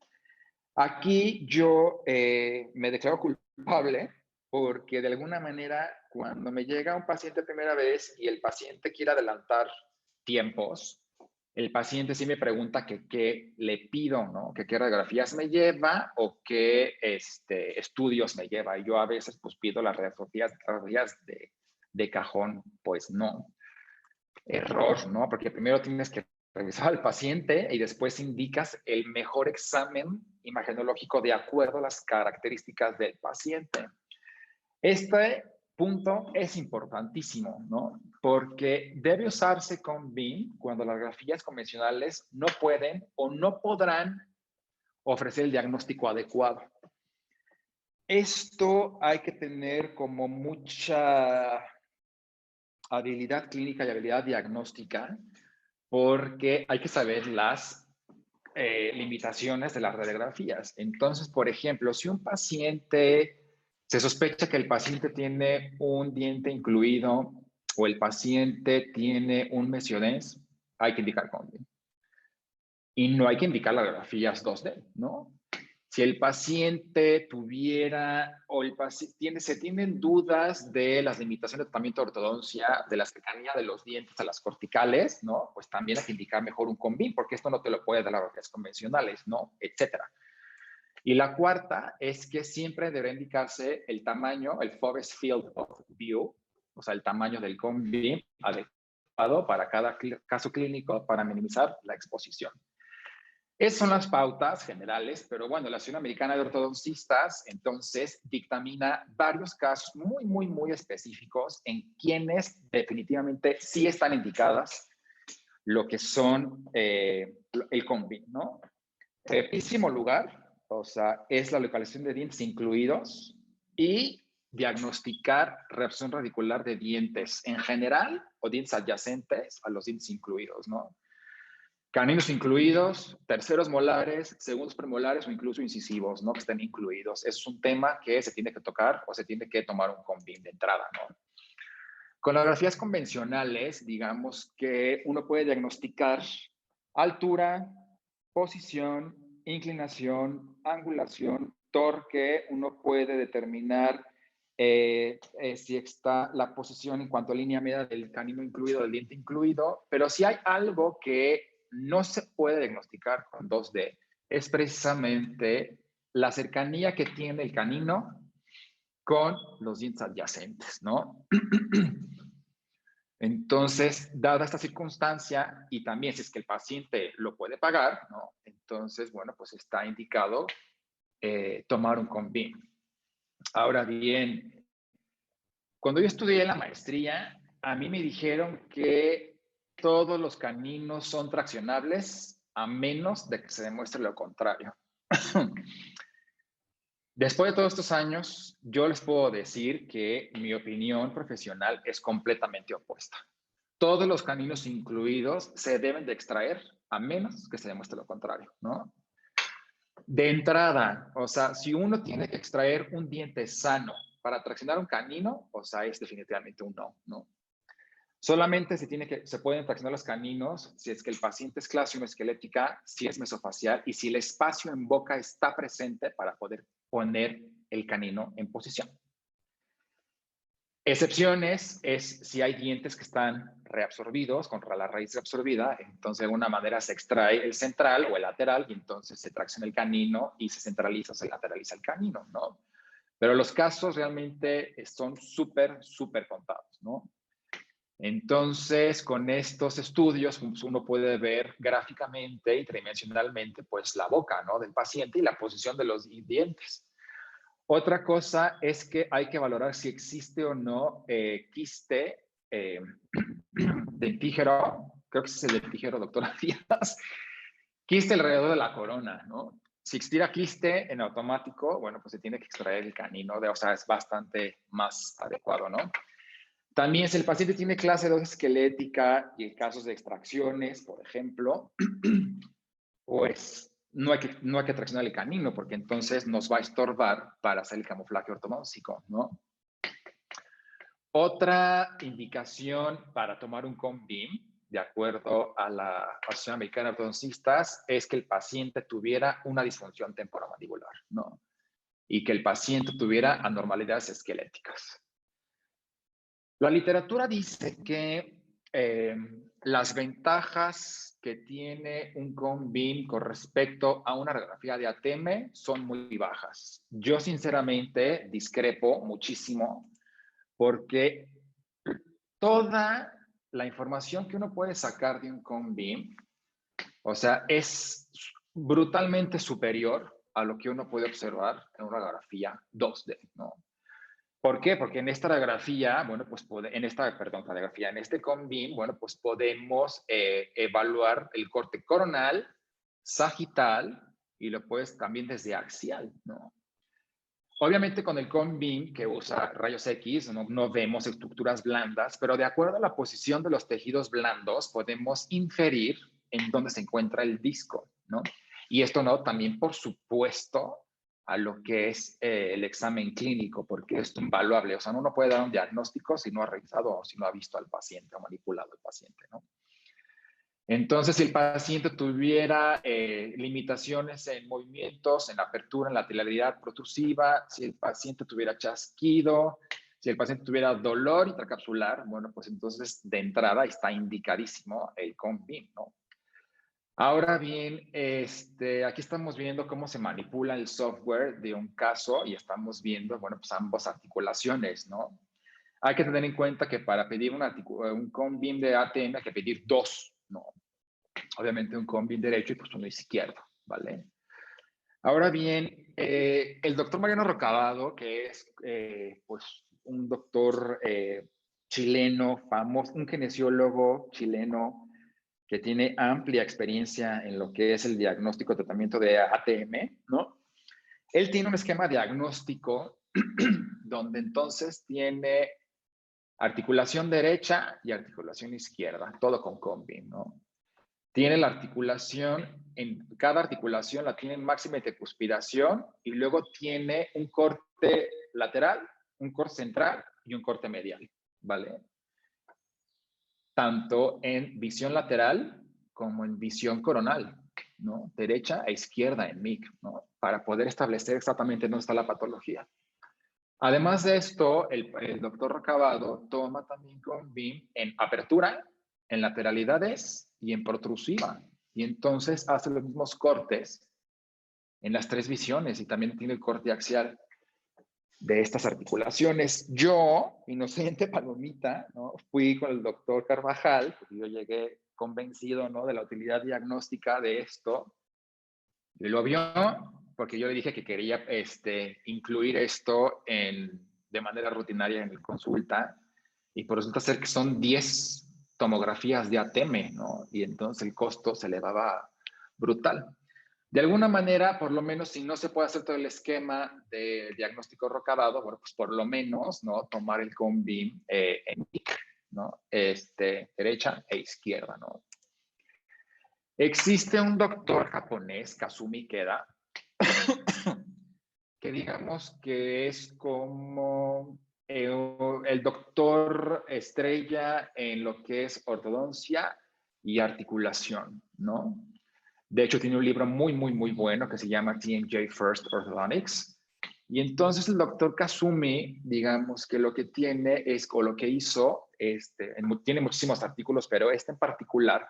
Aquí yo me declaro culpable porque de alguna manera cuando me llega un paciente primera vez y el paciente quiere adelantar tiempos, el paciente sí me pregunta que qué le pido, ¿no? Que qué radiografías me lleva o qué estudios me lleva. Y yo a veces pues pido las radiografías de cajón, pues no. Error, ¿no? Porque primero tienes que revisar al paciente y después indicas el mejor examen imagenológico de acuerdo a las características del paciente. Este punto es importantísimo, ¿no? Porque debe usarse Conbim cuando las radiografías convencionales no pueden o no podrán ofrecer el diagnóstico adecuado. Esto hay que tener como mucha habilidad clínica y habilidad diagnóstica, porque hay que saber las limitaciones de las radiografías. Entonces, por ejemplo, si un paciente se sospecha que el paciente tiene un diente incluido o el paciente tiene un mesionés, hay que indicar Conbim. Y no hay que indicar las radiografías 2D, ¿no? Si el paciente tuviera o se tienen dudas de las limitaciones de tratamiento de ortodoncia, de la cercanía de los dientes a las corticales, ¿no? Pues también hay que indicar mejor un Conbim, porque esto no te lo puede dar las radiografías convencionales, ¿no? Etcétera. Y la cuarta es que siempre deberá indicarse el tamaño, el Forest Field of View, o sea, el tamaño del Conbim adecuado para cada caso clínico para minimizar la exposición. Esas son las pautas generales, pero bueno, la Asociación Americana de Ortodoncistas entonces dictamina varios casos muy específicos en quienes definitivamente sí están indicadas lo que son el Conbim, ¿no? Primerísimo lugar, o sea, es la localización de dientes incluidos y diagnosticar reabsorción radicular de dientes en general o dientes adyacentes a los dientes incluidos, ¿no? Caninos incluidos, terceros molares, segundos premolares o incluso incisivos, ¿no? Que estén incluidos. Es un tema que se tiene que tocar o se tiene que tomar un Conbim de entrada, ¿no? Con las radiografías convencionales, digamos que uno puede diagnosticar altura, posición, inclinación, angulación, torque. Uno puede determinar si está la posición en cuanto a línea media del canino incluido, del diente incluido, pero si hay algo que no se puede diagnosticar con 2D, es precisamente la cercanía que tiene el canino con los dientes adyacentes, ¿no? Entonces, dada esta circunstancia, y también si es que el paciente lo puede pagar, ¿no? Entonces, bueno, pues está indicado tomar un CONVIM. Ahora bien, cuando yo estudié la maestría, a mí me dijeron que todos los caninos son traccionables a menos de que se demuestre lo contrario. Después de todos estos años, yo les puedo decir que mi opinión profesional es completamente opuesta. Todos los caninos incluidos se deben de extraer a menos que se demuestre lo contrario, ¿no? De entrada, o sea, si uno tiene que extraer un diente sano para traccionar un canino, o sea, es definitivamente un no, ¿no? Solamente se pueden traccionar los caninos si es que el paciente es clase 1 esquelética, si es mesofacial y si el espacio en boca está presente para poder poner el canino en posición. Excepciones es si hay dientes que están reabsorbidos, con la raíz reabsorbida, entonces de alguna manera se extrae el central o el lateral y entonces se tracciona el canino y se centraliza o se lateraliza el canino, ¿no? Pero los casos realmente son súper contados, ¿no? Entonces, con estos estudios, pues, uno puede ver gráficamente y tridimensionalmente, pues, la boca, ¿no?, del paciente y la posición de los dientes. Otra cosa es que hay que valorar si existe o no quiste dentígero, creo que es el dentígero, doctora Díaz, quiste alrededor de la corona, ¿no? Si existiera quiste en automático, bueno, pues se tiene que extraer el canino, o sea, es bastante más adecuado, ¿no? También si el paciente tiene clase 2 esquelética y casos de extracciones, por ejemplo, pues no hay que traccionar el canino porque entonces nos va a estorbar para hacer el camuflaje ortodóntico, ¿no? Otra indicación para tomar un CONVIM, de acuerdo a la Asociación Americana de Ortodoncistas, es que el paciente tuviera una disfunción temporomandibular, ¿no? Y que el paciente tuviera anormalidades esqueléticas. La literatura dice que las ventajas que tiene un CONVIM con respecto a una radiografía de ATM son muy bajas. Yo sinceramente discrepo muchísimo porque toda la información que uno puede sacar de un CONVIM, o sea, es brutalmente superior a lo que uno puede observar en una radiografía 2D, ¿no? ¿Por qué? Porque en esta radiografía, bueno, pues en este CONVIM, bueno, pues podemos evaluar el corte coronal, sagital y lo puedes también desde axial, ¿no? Obviamente con el CONVIM que usa rayos X no vemos estructuras blandas, pero de acuerdo a la posición de los tejidos blandos podemos inferir en dónde se encuentra el disco, ¿no? Y esto no también, por supuesto, a lo que es el examen clínico, porque es invaluable. O sea, uno no puede dar un diagnóstico si no ha revisado o si no ha visto al paciente o manipulado al paciente, ¿no? Entonces, si el paciente tuviera limitaciones en movimientos, en apertura, en lateralidad protrusiva, si el paciente tuviera chasquido, si el paciente tuviera dolor intracapsular, bueno, pues entonces de entrada está indicadísimo el CONVIM, ¿no? Ahora bien, aquí estamos viendo cómo se manipula el software de un caso y estamos viendo, bueno, pues ambas articulaciones, ¿no? Hay que tener en cuenta que para pedir un CONVIM de ATM hay que pedir dos, ¿no? Obviamente un CONVIM derecho y pues uno izquierdo, ¿vale? Ahora bien, el doctor Mariano Rocabado, que es pues un doctor chileno famoso, un kinesiólogo chileno que tiene amplia experiencia en lo que es el diagnóstico y tratamiento de ATM, ¿no? Él tiene un esquema diagnóstico donde entonces tiene articulación derecha y articulación izquierda, todo con CONVIM, ¿no? Tiene la articulación, en cada articulación la tiene en máxima intercuspiración y luego tiene un corte lateral, un corte central y un corte medial, ¿vale? Tanto en visión lateral como en visión coronal, ¿no? Derecha e izquierda en MIC, ¿no? Para poder establecer exactamente dónde está la patología. Además de esto, el doctor Rocabado toma también CONVIM en apertura, en lateralidades y en protrusiva. Y entonces hace los mismos cortes en las tres visiones y también tiene el corte axial. de estas articulaciones. Yo, inocente palomita, ¿no? Fui con el doctor Carvajal, porque yo llegué convencido, ¿no?, de la utilidad diagnóstica de esto. Y lo vio porque yo le dije que quería incluir esto de manera rutinaria en la consulta, y por resulta ser que son 10 tomografías de ATM, ¿no? Y entonces el costo se elevaba brutal. De alguna manera, por lo menos, si no se puede hacer todo el esquema de diagnóstico rocadado, bueno, pues por lo menos, ¿no?, tomar el cone beam en PIC, ¿no? Derecha e izquierda, ¿no? Existe un doctor japonés, Kazumi Ikeda, que digamos que es como el doctor estrella en lo que es ortodoncia y articulación, ¿no? De hecho, tiene un libro muy, muy, muy bueno que se llama TMJ First Orthodontics. Y entonces el doctor Kazumi, digamos que lo que tiene es, o lo que hizo, tiene muchísimos artículos, pero en particular,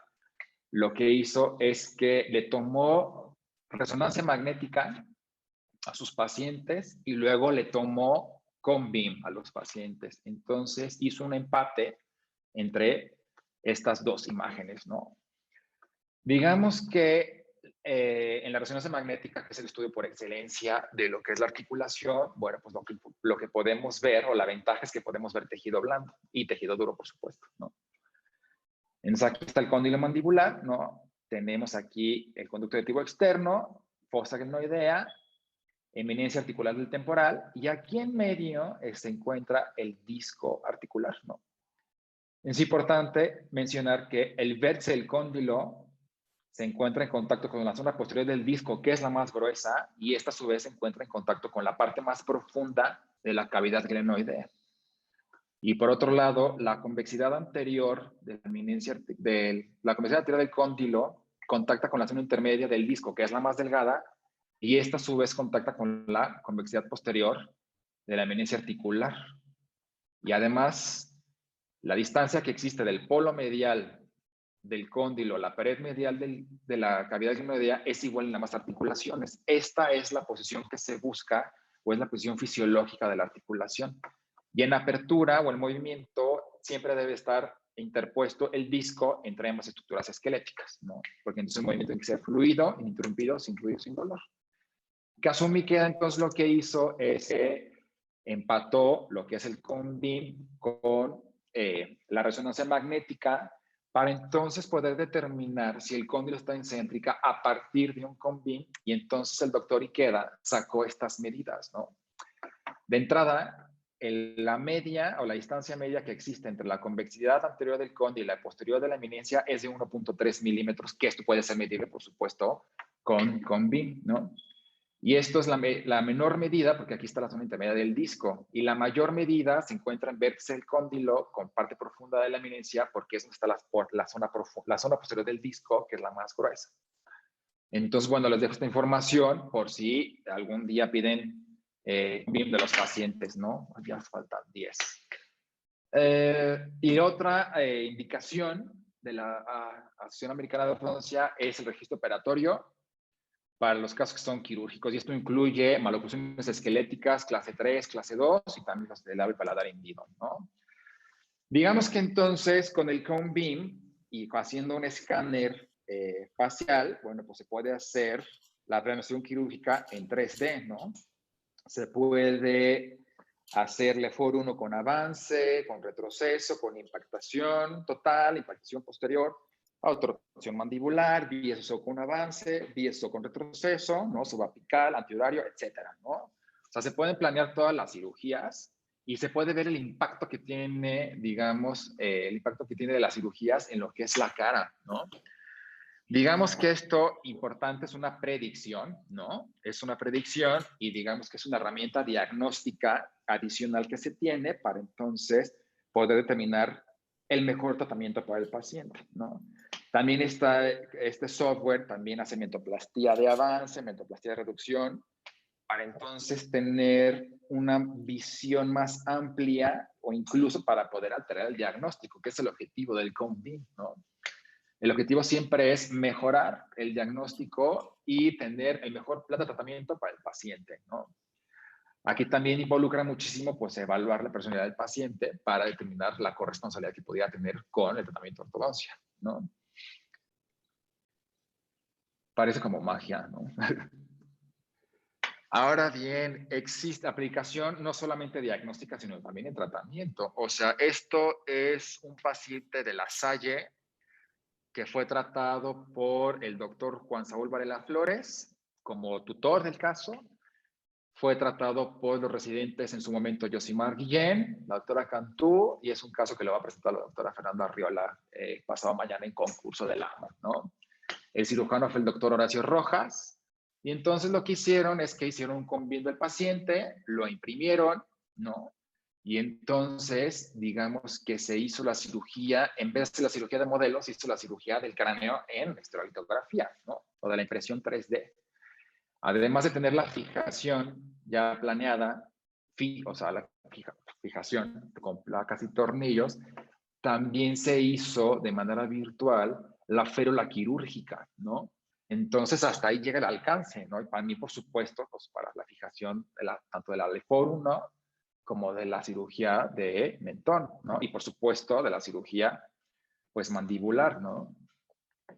lo que hizo es que le tomó resonancia magnética a sus pacientes y luego le tomó cone beam a los pacientes. Entonces hizo un empate entre estas dos imágenes, ¿no? Digamos que en la resonancia magnética, que es el estudio por excelencia de lo que es la articulación, bueno, pues lo que podemos ver, o la ventaja es que podemos ver tejido blando y tejido duro, por supuesto, ¿no? Entonces aquí está el cóndilo mandibular, ¿no? Tenemos aquí el conducto auditivo externo, fosa glenoidea, eminencia articular del temporal, y aquí en medio se encuentra el disco articular, ¿no? Es importante mencionar que el vértice del cóndilo se encuentra en contacto con la zona posterior del disco, que es la más gruesa, y esta a su vez se encuentra en contacto con la parte más profunda de la cavidad glenoidea. Y por otro lado, la convexidad anterior de la eminencia, la convexidad anterior del cóndilo contacta con la zona intermedia del disco, que es la más delgada, y esta a su vez contacta con la convexidad posterior de la eminencia articular. Y además, la distancia que existe del polo medial del cóndilo, la pared medial de la cavidad glenoidea, es igual en ambas articulaciones. Esta es la posición que se busca, o es la posición fisiológica de la articulación. Y en apertura o en movimiento siempre debe estar interpuesto el disco entre ambas estructuras esqueléticas, ¿no? Porque entonces el movimiento tiene que ser fluido, ininterrumpido, sin ruido, sin dolor. Kazumi Ikeda entonces lo que hizo es empató lo que es el cone beam con la resonancia magnética, para entonces poder determinar si el cóndilo está incéntrica a partir de un cone beam, y entonces el doctor Ikeda sacó estas medidas, ¿no? De entrada, la media o la distancia media que existe entre la convexidad anterior del cóndilo y la posterior de la eminencia es de 1.3 milímetros, que esto puede ser medible, por supuesto, con cone beam, ¿no? Y esto es la menor medida, porque aquí está la zona intermedia del disco, y la mayor medida se encuentra en vértice del cóndilo con parte profunda de la eminencia, porque es donde está la zona posterior del disco, que es la más gruesa. Entonces, bueno, les dejo esta información por si algún día piden BIM de los pacientes, ¿no? Ya faltan 10. Y otra indicación de la Asociación Americana de Ortodoncia es el registro operatorio para los casos que son quirúrgicos, y esto incluye maloclusiones esqueléticas clase 3, clase 2 y también las del labio y paladar hendido, ¿no? Digamos que entonces con el cone beam y haciendo un escáner facial, bueno, pues se puede hacer la planeación quirúrgica en 3D, ¿no? Se puede hacerle FOR 1 con avance, con retroceso, con impactación total, impactación posterior, autorrotación mandibular, BSO con avance, BSO con retroceso, ¿no? Subapical, antihorario, etcétera, ¿no? O sea, se pueden planear todas las cirugías y se puede ver el impacto que tiene, digamos, el impacto que tiene de las cirugías en lo que es la cara, ¿no? Digamos que esto importante es una predicción, ¿no? Es una predicción y digamos que es una herramienta diagnóstica adicional que se tiene para entonces poder determinar el mejor tratamiento para el paciente, ¿no? También está este software, también hace mentoplastía de avance, mentoplastía de reducción, para entonces tener una visión más amplia o incluso para poder alterar el diagnóstico, que es el objetivo del cone beam, ¿no? El objetivo siempre es mejorar el diagnóstico y tener el mejor plan de tratamiento para el paciente, ¿no? Aquí también involucra muchísimo, pues, evaluar la personalidad del paciente para determinar la corresponsabilidad que podría tener con el tratamiento de ortodoncia, ¿no? Parece como magia, ¿no? Ahora bien, existe aplicación no solamente diagnóstica, sino también en tratamiento. O sea, esto es un paciente de La Salle que fue tratado por el doctor Juan Saúl Varela Flores como tutor del caso. Fue tratado por los residentes en su momento Yosimar Guillén, la doctora Cantú, y es un caso que le va a presentar la doctora Fernanda Arriola pasado mañana en concurso del AMA, ¿no? El cirujano fue el doctor Horacio Rojas, y entonces lo que hicieron es que hicieron un convin del paciente, lo imprimieron, ¿no? Y entonces, digamos que se hizo la cirugía, en vez de la cirugía de modelo, se hizo la cirugía del cráneo en estereolitografía, ¿no? O de la impresión 3D. Además de tener la fijación ya planeada, o sea, la fijación con placas y tornillos, también se hizo de manera virtual la férula quirúrgica, ¿no? Entonces, hasta ahí llega el alcance, ¿no? Y para mí, por supuesto, pues para la fijación tanto de la leforum, ¿no? Como de la cirugía de mentón, ¿no? Y por supuesto, de la cirugía, pues mandibular, ¿no?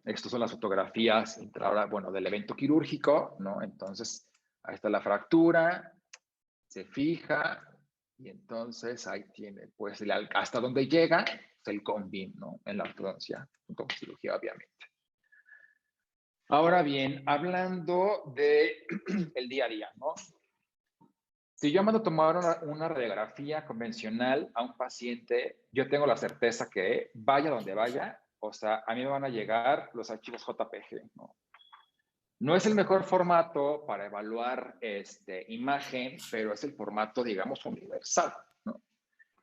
Estas son las fotografías bueno, del evento quirúrgico, ¿no? Entonces, ahí está la fractura, se fija, y entonces ahí tiene, pues, hasta donde llega el convin, ¿no? En la ortodoncia, junto con cirugía, obviamente. Ahora bien, hablando de el día a día, ¿no? Si yo mando a tomar una radiografía convencional a un paciente, yo tengo la certeza que vaya donde vaya, o sea, a mí me van a llegar los archivos JPG, ¿no? No es el mejor formato para evaluar imagen, pero es el formato, digamos, universal, ¿no?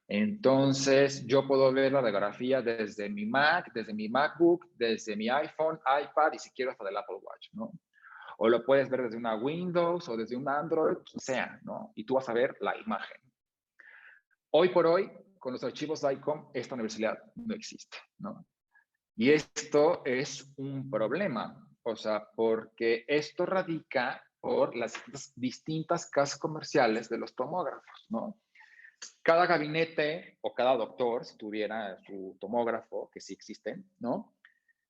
Entonces, yo puedo ver la radiografía desde mi Mac, desde mi MacBook, desde mi iPhone, iPad y si quiero hasta del Apple Watch, ¿no? O lo puedes ver desde una Windows o desde un Android, sea, ¿no? Y tú vas a ver la imagen. Hoy por hoy, con los archivos DICOM, esta universidad no existe, ¿no? Y esto es un problema, o sea, porque esto radica por las distintas casas comerciales de los tomógrafos, ¿no? Cada gabinete o cada doctor, si tuviera su tomógrafo, que sí existen, ¿no?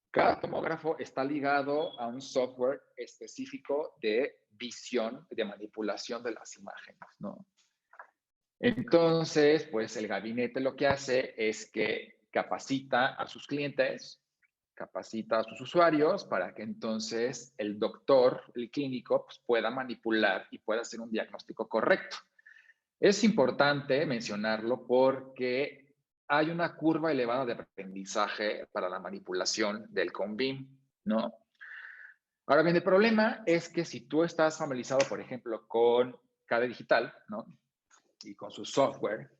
Cada tomógrafo está ligado a un software específico de visión, de manipulación de las imágenes, ¿no? Entonces, pues el gabinete lo que hace es que capacita a sus clientes, capacita a sus usuarios para que entonces el doctor, el clínico, pues, pueda manipular y pueda hacer un diagnóstico correcto. Es importante mencionarlo porque hay una curva elevada de aprendizaje para la manipulación del CONVIM, ¿no? Ahora bien, el problema es que si tú estás familiarizado, por ejemplo, con KD Digital, ¿no? Y con su software,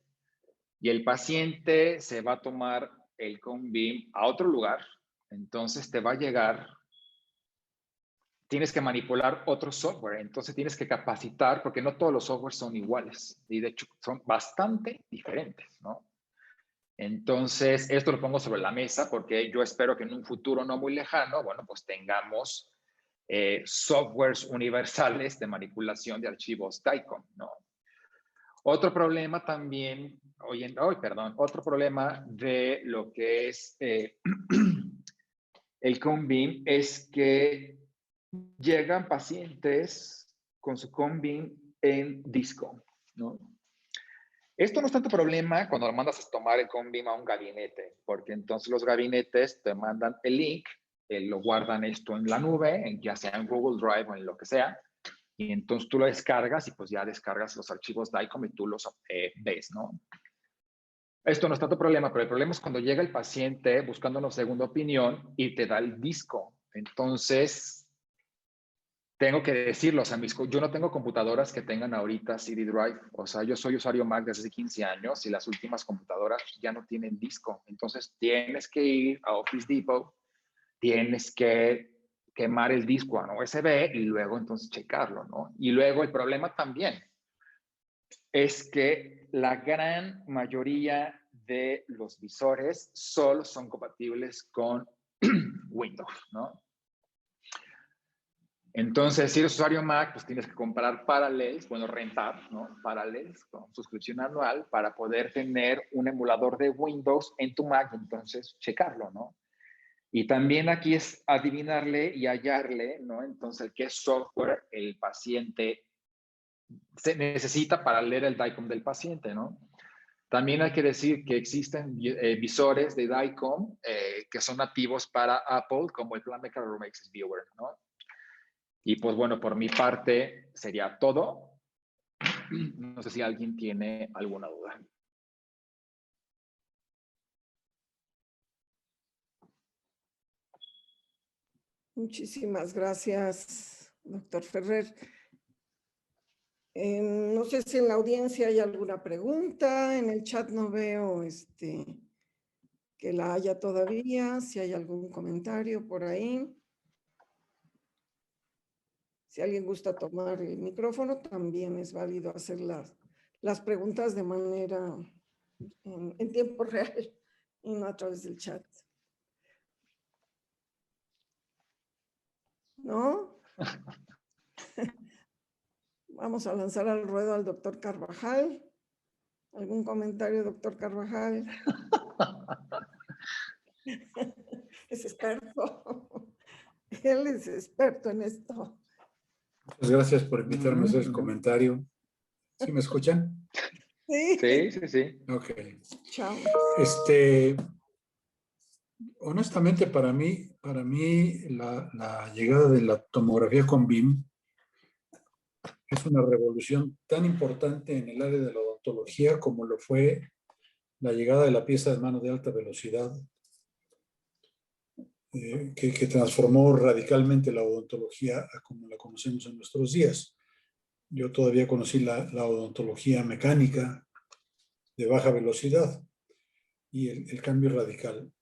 y el paciente se va a tomar el CONVIM a otro lugar, entonces te va a llegar, tienes que manipular otro software, entonces tienes que capacitar, porque no todos los softwares son iguales, y de hecho son bastante diferentes, ¿no? Entonces, esto lo pongo sobre la mesa porque yo espero que en un futuro no muy lejano, bueno, pues tengamos softwares universales de manipulación de archivos DICOM, ¿no? Otro problema también, otro problema de lo que es el CONVIM es que llegan pacientes con su CONVIM en disco, ¿no? Esto no es tanto problema cuando lo mandas a tomar el CONVIM a un gabinete, porque entonces los gabinetes te mandan el link, lo guardan esto en la nube, ya sea en Google Drive o en lo que sea, y entonces tú lo descargas y pues ya descargas los archivos DICOM y tú los ves, ¿no? Esto no es tanto problema, pero el problema es cuando llega el paciente buscando una segunda opinión y te da el disco. Entonces, tengo que decirlo, o sea, yo no tengo computadoras que tengan ahorita CD Drive, o sea, yo soy usuario Mac desde hace 15 años y las últimas computadoras ya no tienen disco. Entonces, tienes que ir a Office Depot, tienes que quemar el disco a un USB y luego entonces checarlo, ¿no? Y luego el problema también es que la gran mayoría de los visores solo son compatibles con Windows, ¿no? Entonces, si eres usuario Mac, pues tienes que comprar Parallels, bueno, rentar, ¿no? Parallels con suscripción anual para poder tener un emulador de Windows en tu Mac, entonces checarlo, ¿no? Y también aquí es adivinarle y hallarle, ¿no? Entonces, qué software el paciente se necesita para leer el DICOM del paciente, ¿no? También hay que decir que existen visores de DICOM que son nativos para Apple, como el Planmeca o Romexis Viewer, ¿no? Y pues bueno, por mi parte sería todo. No sé si alguien tiene alguna duda. Muchísimas gracias, doctor Ferrer. No sé si en la audiencia hay alguna pregunta. En el chat no veo que la haya todavía. Si hay algún comentario por ahí. Si alguien gusta tomar el micrófono, también es válido hacer las preguntas de manera en tiempo real y no a través del chat. ¿No? Vamos a lanzar al ruedo al doctor Carvajal. ¿Algún comentario, doctor Carvajal? Es experto. Él es experto en esto. Muchas gracias por invitarme a hacer el comentario. ¿Sí me escuchan? Sí. Sí, sí, sí. Ok. Chao. Honestamente, para mí la llegada de la tomografía con BIM es una revolución tan importante en el área de la odontología como lo fue la llegada de la pieza de mano de alta velocidad, que transformó radicalmente la odontología a como la conocemos en nuestros días. Yo todavía conocí la odontología mecánica de baja velocidad y el cambio radical.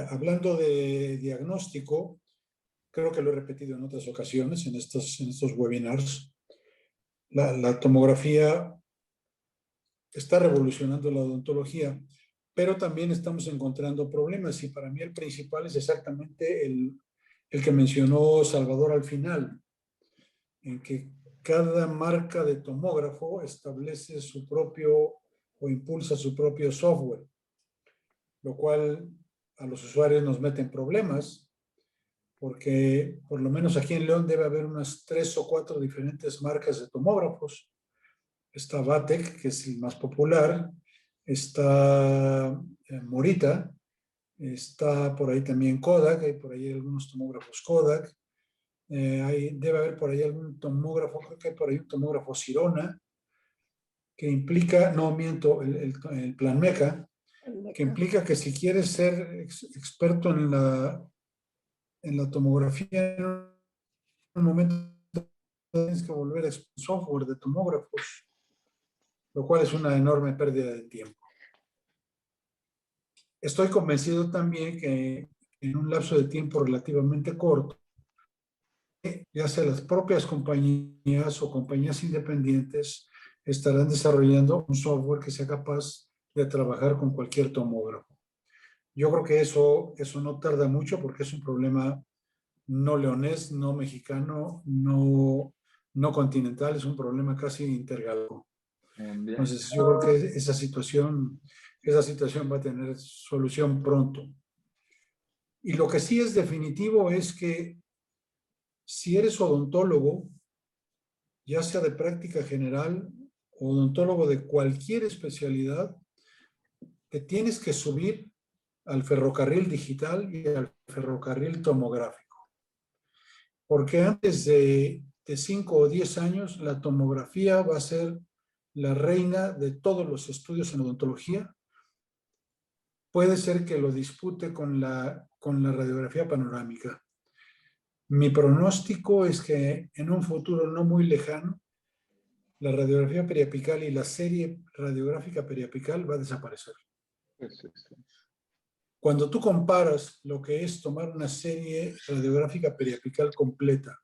Hablando de diagnóstico, creo que lo he repetido en otras ocasiones, en estos webinars, la tomografía está revolucionando la odontología, pero también estamos encontrando problemas y para mí el principal es exactamente el que mencionó Salvador al final, en que cada marca de tomógrafo establece su propio o impulsa su propio software, lo cual a los usuarios nos mete en problemas, porque por lo menos aquí en León debe haber unas 3 o 4 diferentes marcas de tomógrafos. Está Vatek, que es el más popular, está Morita, está por ahí también Kodak, hay por ahí algunos tomógrafos Kodak, debe haber por ahí algún tomógrafo, creo que hay por ahí un tomógrafo Sirona, que implica, no miento, el Planmeca, que implica que si quieres ser experto en la tomografía, en un momento tienes que volver a software de tomógrafos, lo cual es una enorme pérdida de tiempo. Estoy convencido también que en un lapso de tiempo relativamente corto, ya sea las propias compañías o compañías independientes estarán desarrollando un software que sea capaz de trabajar con cualquier tomógrafo. Yo creo que eso no tarda mucho porque es un problema no leonés, no mexicano, no continental, es un problema casi intergaláctico. Entonces yo creo que esa situación va a tener solución pronto. Y lo que sí es definitivo es que si eres odontólogo, ya sea de práctica general o odontólogo de cualquier especialidad, te tienes que subir al ferrocarril digital y al ferrocarril tomográfico. Porque antes de 5 o 10 años, la tomografía va a ser la reina de todos los estudios en odontología. Puede ser que lo dispute con la radiografía panorámica. Mi pronóstico es que en un futuro no muy lejano, la radiografía periapical y la serie radiográfica periapical va a desaparecer. Cuando tú comparas lo que es tomar una serie radiográfica periapical completa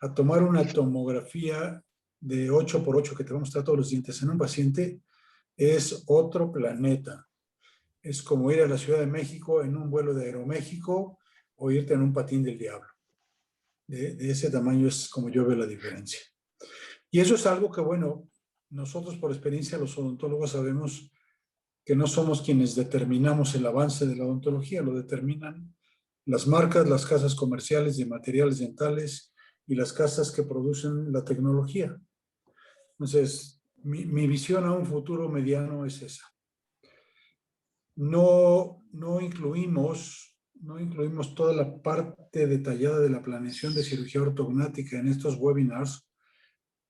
a tomar una tomografía de 8x8 que te va a mostrar todos los dientes en un paciente, es otro planeta. Es como ir a la Ciudad de México en un vuelo de Aeroméxico o irte en un patín del diablo. de ese tamaño es como yo veo la diferencia. Y eso es algo que, bueno, nosotros por experiencia, los odontólogos, sabemos que no somos quienes determinamos el avance de la odontología, lo determinan las marcas, las casas comerciales de materiales dentales y las casas que producen la tecnología. Entonces, mi visión a un futuro mediano es esa. No incluimos toda la parte detallada de la planeación de cirugía ortognática en estos webinars,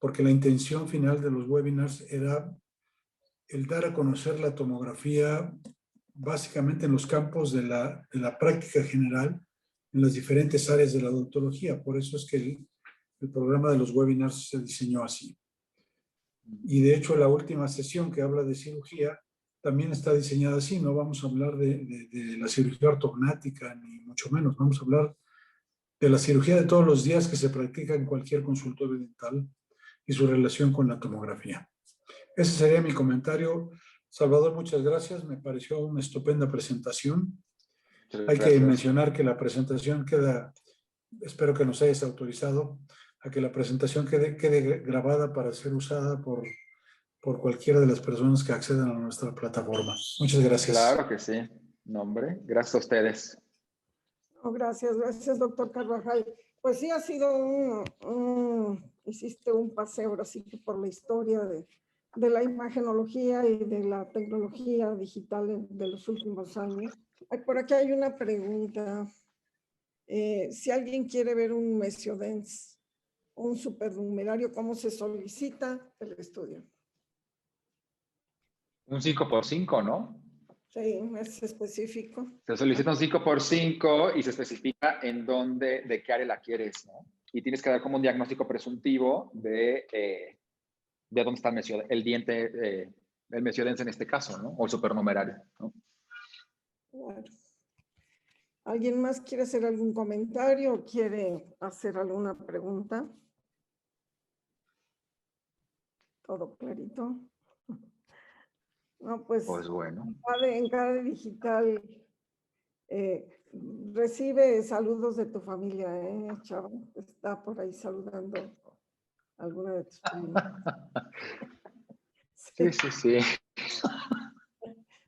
porque la intención final de los webinars era el dar a conocer la tomografía básicamente en los campos de la práctica general, en las diferentes áreas de la odontología. Por eso es que el programa de los webinars se diseñó así. Y de hecho la última sesión que habla de cirugía también está diseñada así. No vamos a hablar de la cirugía ortognática, ni mucho menos. Vamos a hablar de la cirugía de todos los días que se practica en cualquier consultorio dental y su relación con la tomografía. Ese sería mi comentario. Salvador, muchas gracias. Me pareció una estupenda presentación. Hay que mencionar que la presentación queda, espero que nos hayas autorizado, a que la presentación quede grabada para ser usada por cualquiera de las personas que accedan a nuestra plataforma. Muchas gracias. Claro que sí. No, hombre, gracias a ustedes. Oh, gracias, doctor Carvajal. Pues sí, ha sido hiciste un paseo ahora sí que por la historia de la imagenología y de la tecnología digital de los últimos años. Por aquí hay una pregunta. Si alguien quiere ver un Mesiodens, un supernumerario, ¿cómo se solicita el estudio? Un 5x5, ¿no? Sí, es específico. Se solicita un 5x5 y se especifica en dónde, de qué área la quieres, ¿no? Y tienes que dar como un diagnóstico presuntivo de dónde está el diente, el Mesiodens en este caso, ¿no? O el supernumerario, ¿no? Claro. ¿Alguien más quiere hacer algún comentario o quiere hacer alguna pregunta? ¿Todo clarito? No, pues Bueno. en cada digital recibe saludos de tu familia, Chava? Está por ahí saludando a alguna de tus primas. Sí.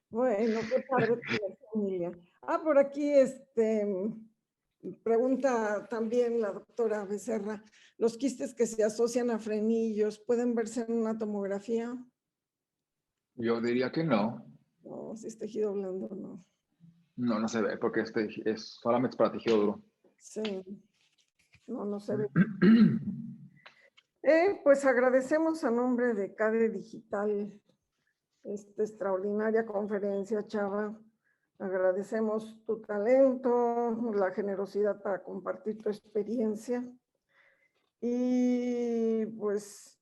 Bueno, qué padre tener familia. Por aquí pregunta también la doctora Becerra, ¿los quistes que se asocian a frenillos pueden verse en una tomografía? Yo diría que no. No, si es tejido blando, no. No se ve porque es solamente para tejido duro. Sí, no se ve. Pues agradecemos a nombre de CADE Digital esta extraordinaria conferencia, Chava. Agradecemos tu talento, la generosidad para compartir tu experiencia y pues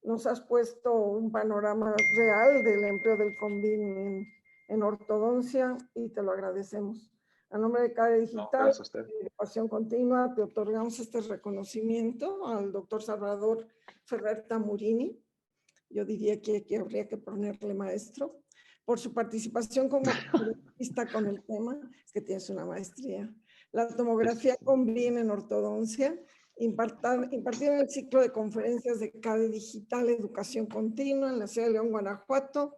nos has puesto un panorama real del empleo del Convin en ortodoncia y te lo agradecemos. A nombre de CADE Digital, de Educación Continua, te otorgamos este reconocimiento al doctor Salvador Ferrer Tamurini. Yo diría que habría que ponerle maestro, por su participación como conferencista con el tema, es que tienes una maestría. La tomografía Convin en ortodoncia, impartida en el ciclo de conferencias de CADE Digital Educación Continua en la ciudad de León, Guanajuato,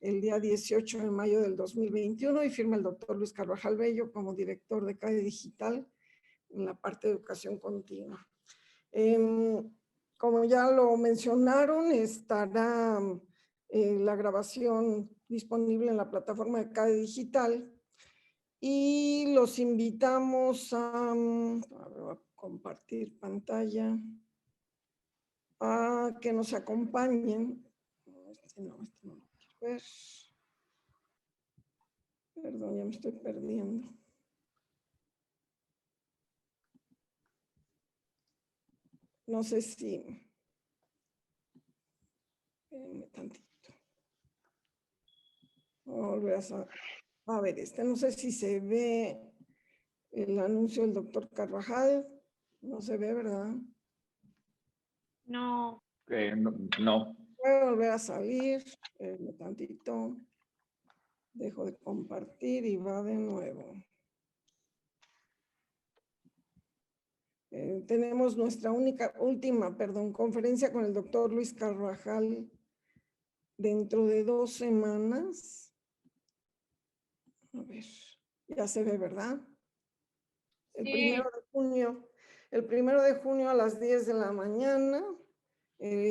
el día 18 de mayo del 2021, y firma el doctor Luis Carvajal Bello como director de CADE Digital en la parte de educación continua. Como ya lo mencionaron, estará la grabación disponible en la plataforma de CADE Digital y los invitamos a compartir pantalla, a que nos acompañen. Este no lo quiero ver. Perdón, ya me estoy perdiendo. No sé si... tantito. Volver a ver, no sé si se ve el anuncio del doctor Carvajal. No se ve, ¿verdad? No. No. Voy a volver a salir. Tantito. Dejo de compartir y va de nuevo. Tenemos nuestra última conferencia con el doctor Luis Carvajal dentro de 2 semanas. A ver, ya se ve, ¿verdad? El 1 de junio. El 1 de junio a las 10 de la mañana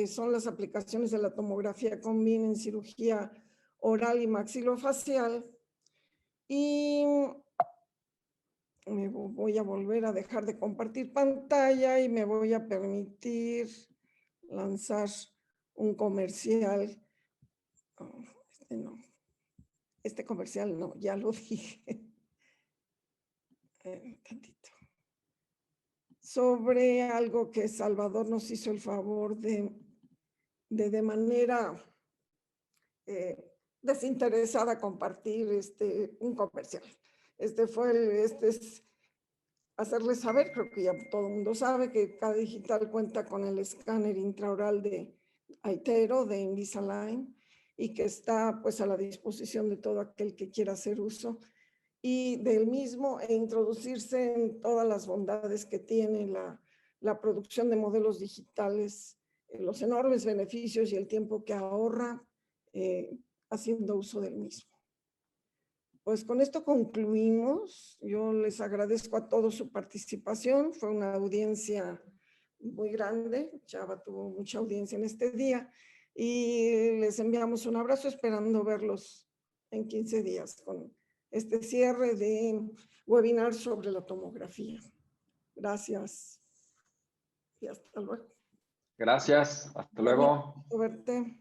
son las aplicaciones de la tomografía Combin en cirugía oral y maxilofacial. Y me voy a volver a dejar de compartir pantalla y me voy a permitir lanzar un comercial. Oh, no. Este comercial no, ya lo dije. Tantito. Sobre algo que Salvador nos hizo el favor de manera desinteresada compartir un comercial. Este es hacerles saber, creo que ya todo el mundo sabe, que cada digital cuenta con el escáner intraoral de Aitero, de Invisalign, y que está pues a la disposición de todo aquel que quiera hacer uso y del mismo e introducirse en todas las bondades que tiene la producción de modelos digitales, los enormes beneficios y el tiempo que ahorra haciendo uso del mismo. Pues con esto concluimos. Yo les agradezco a todos su participación. Fue una audiencia muy grande. Chava tuvo mucha audiencia en este día. Y les enviamos un abrazo esperando verlos en 15 días con este cierre de webinar sobre la tomografía. Gracias. Y hasta luego. Gracias. Hasta luego. Verte.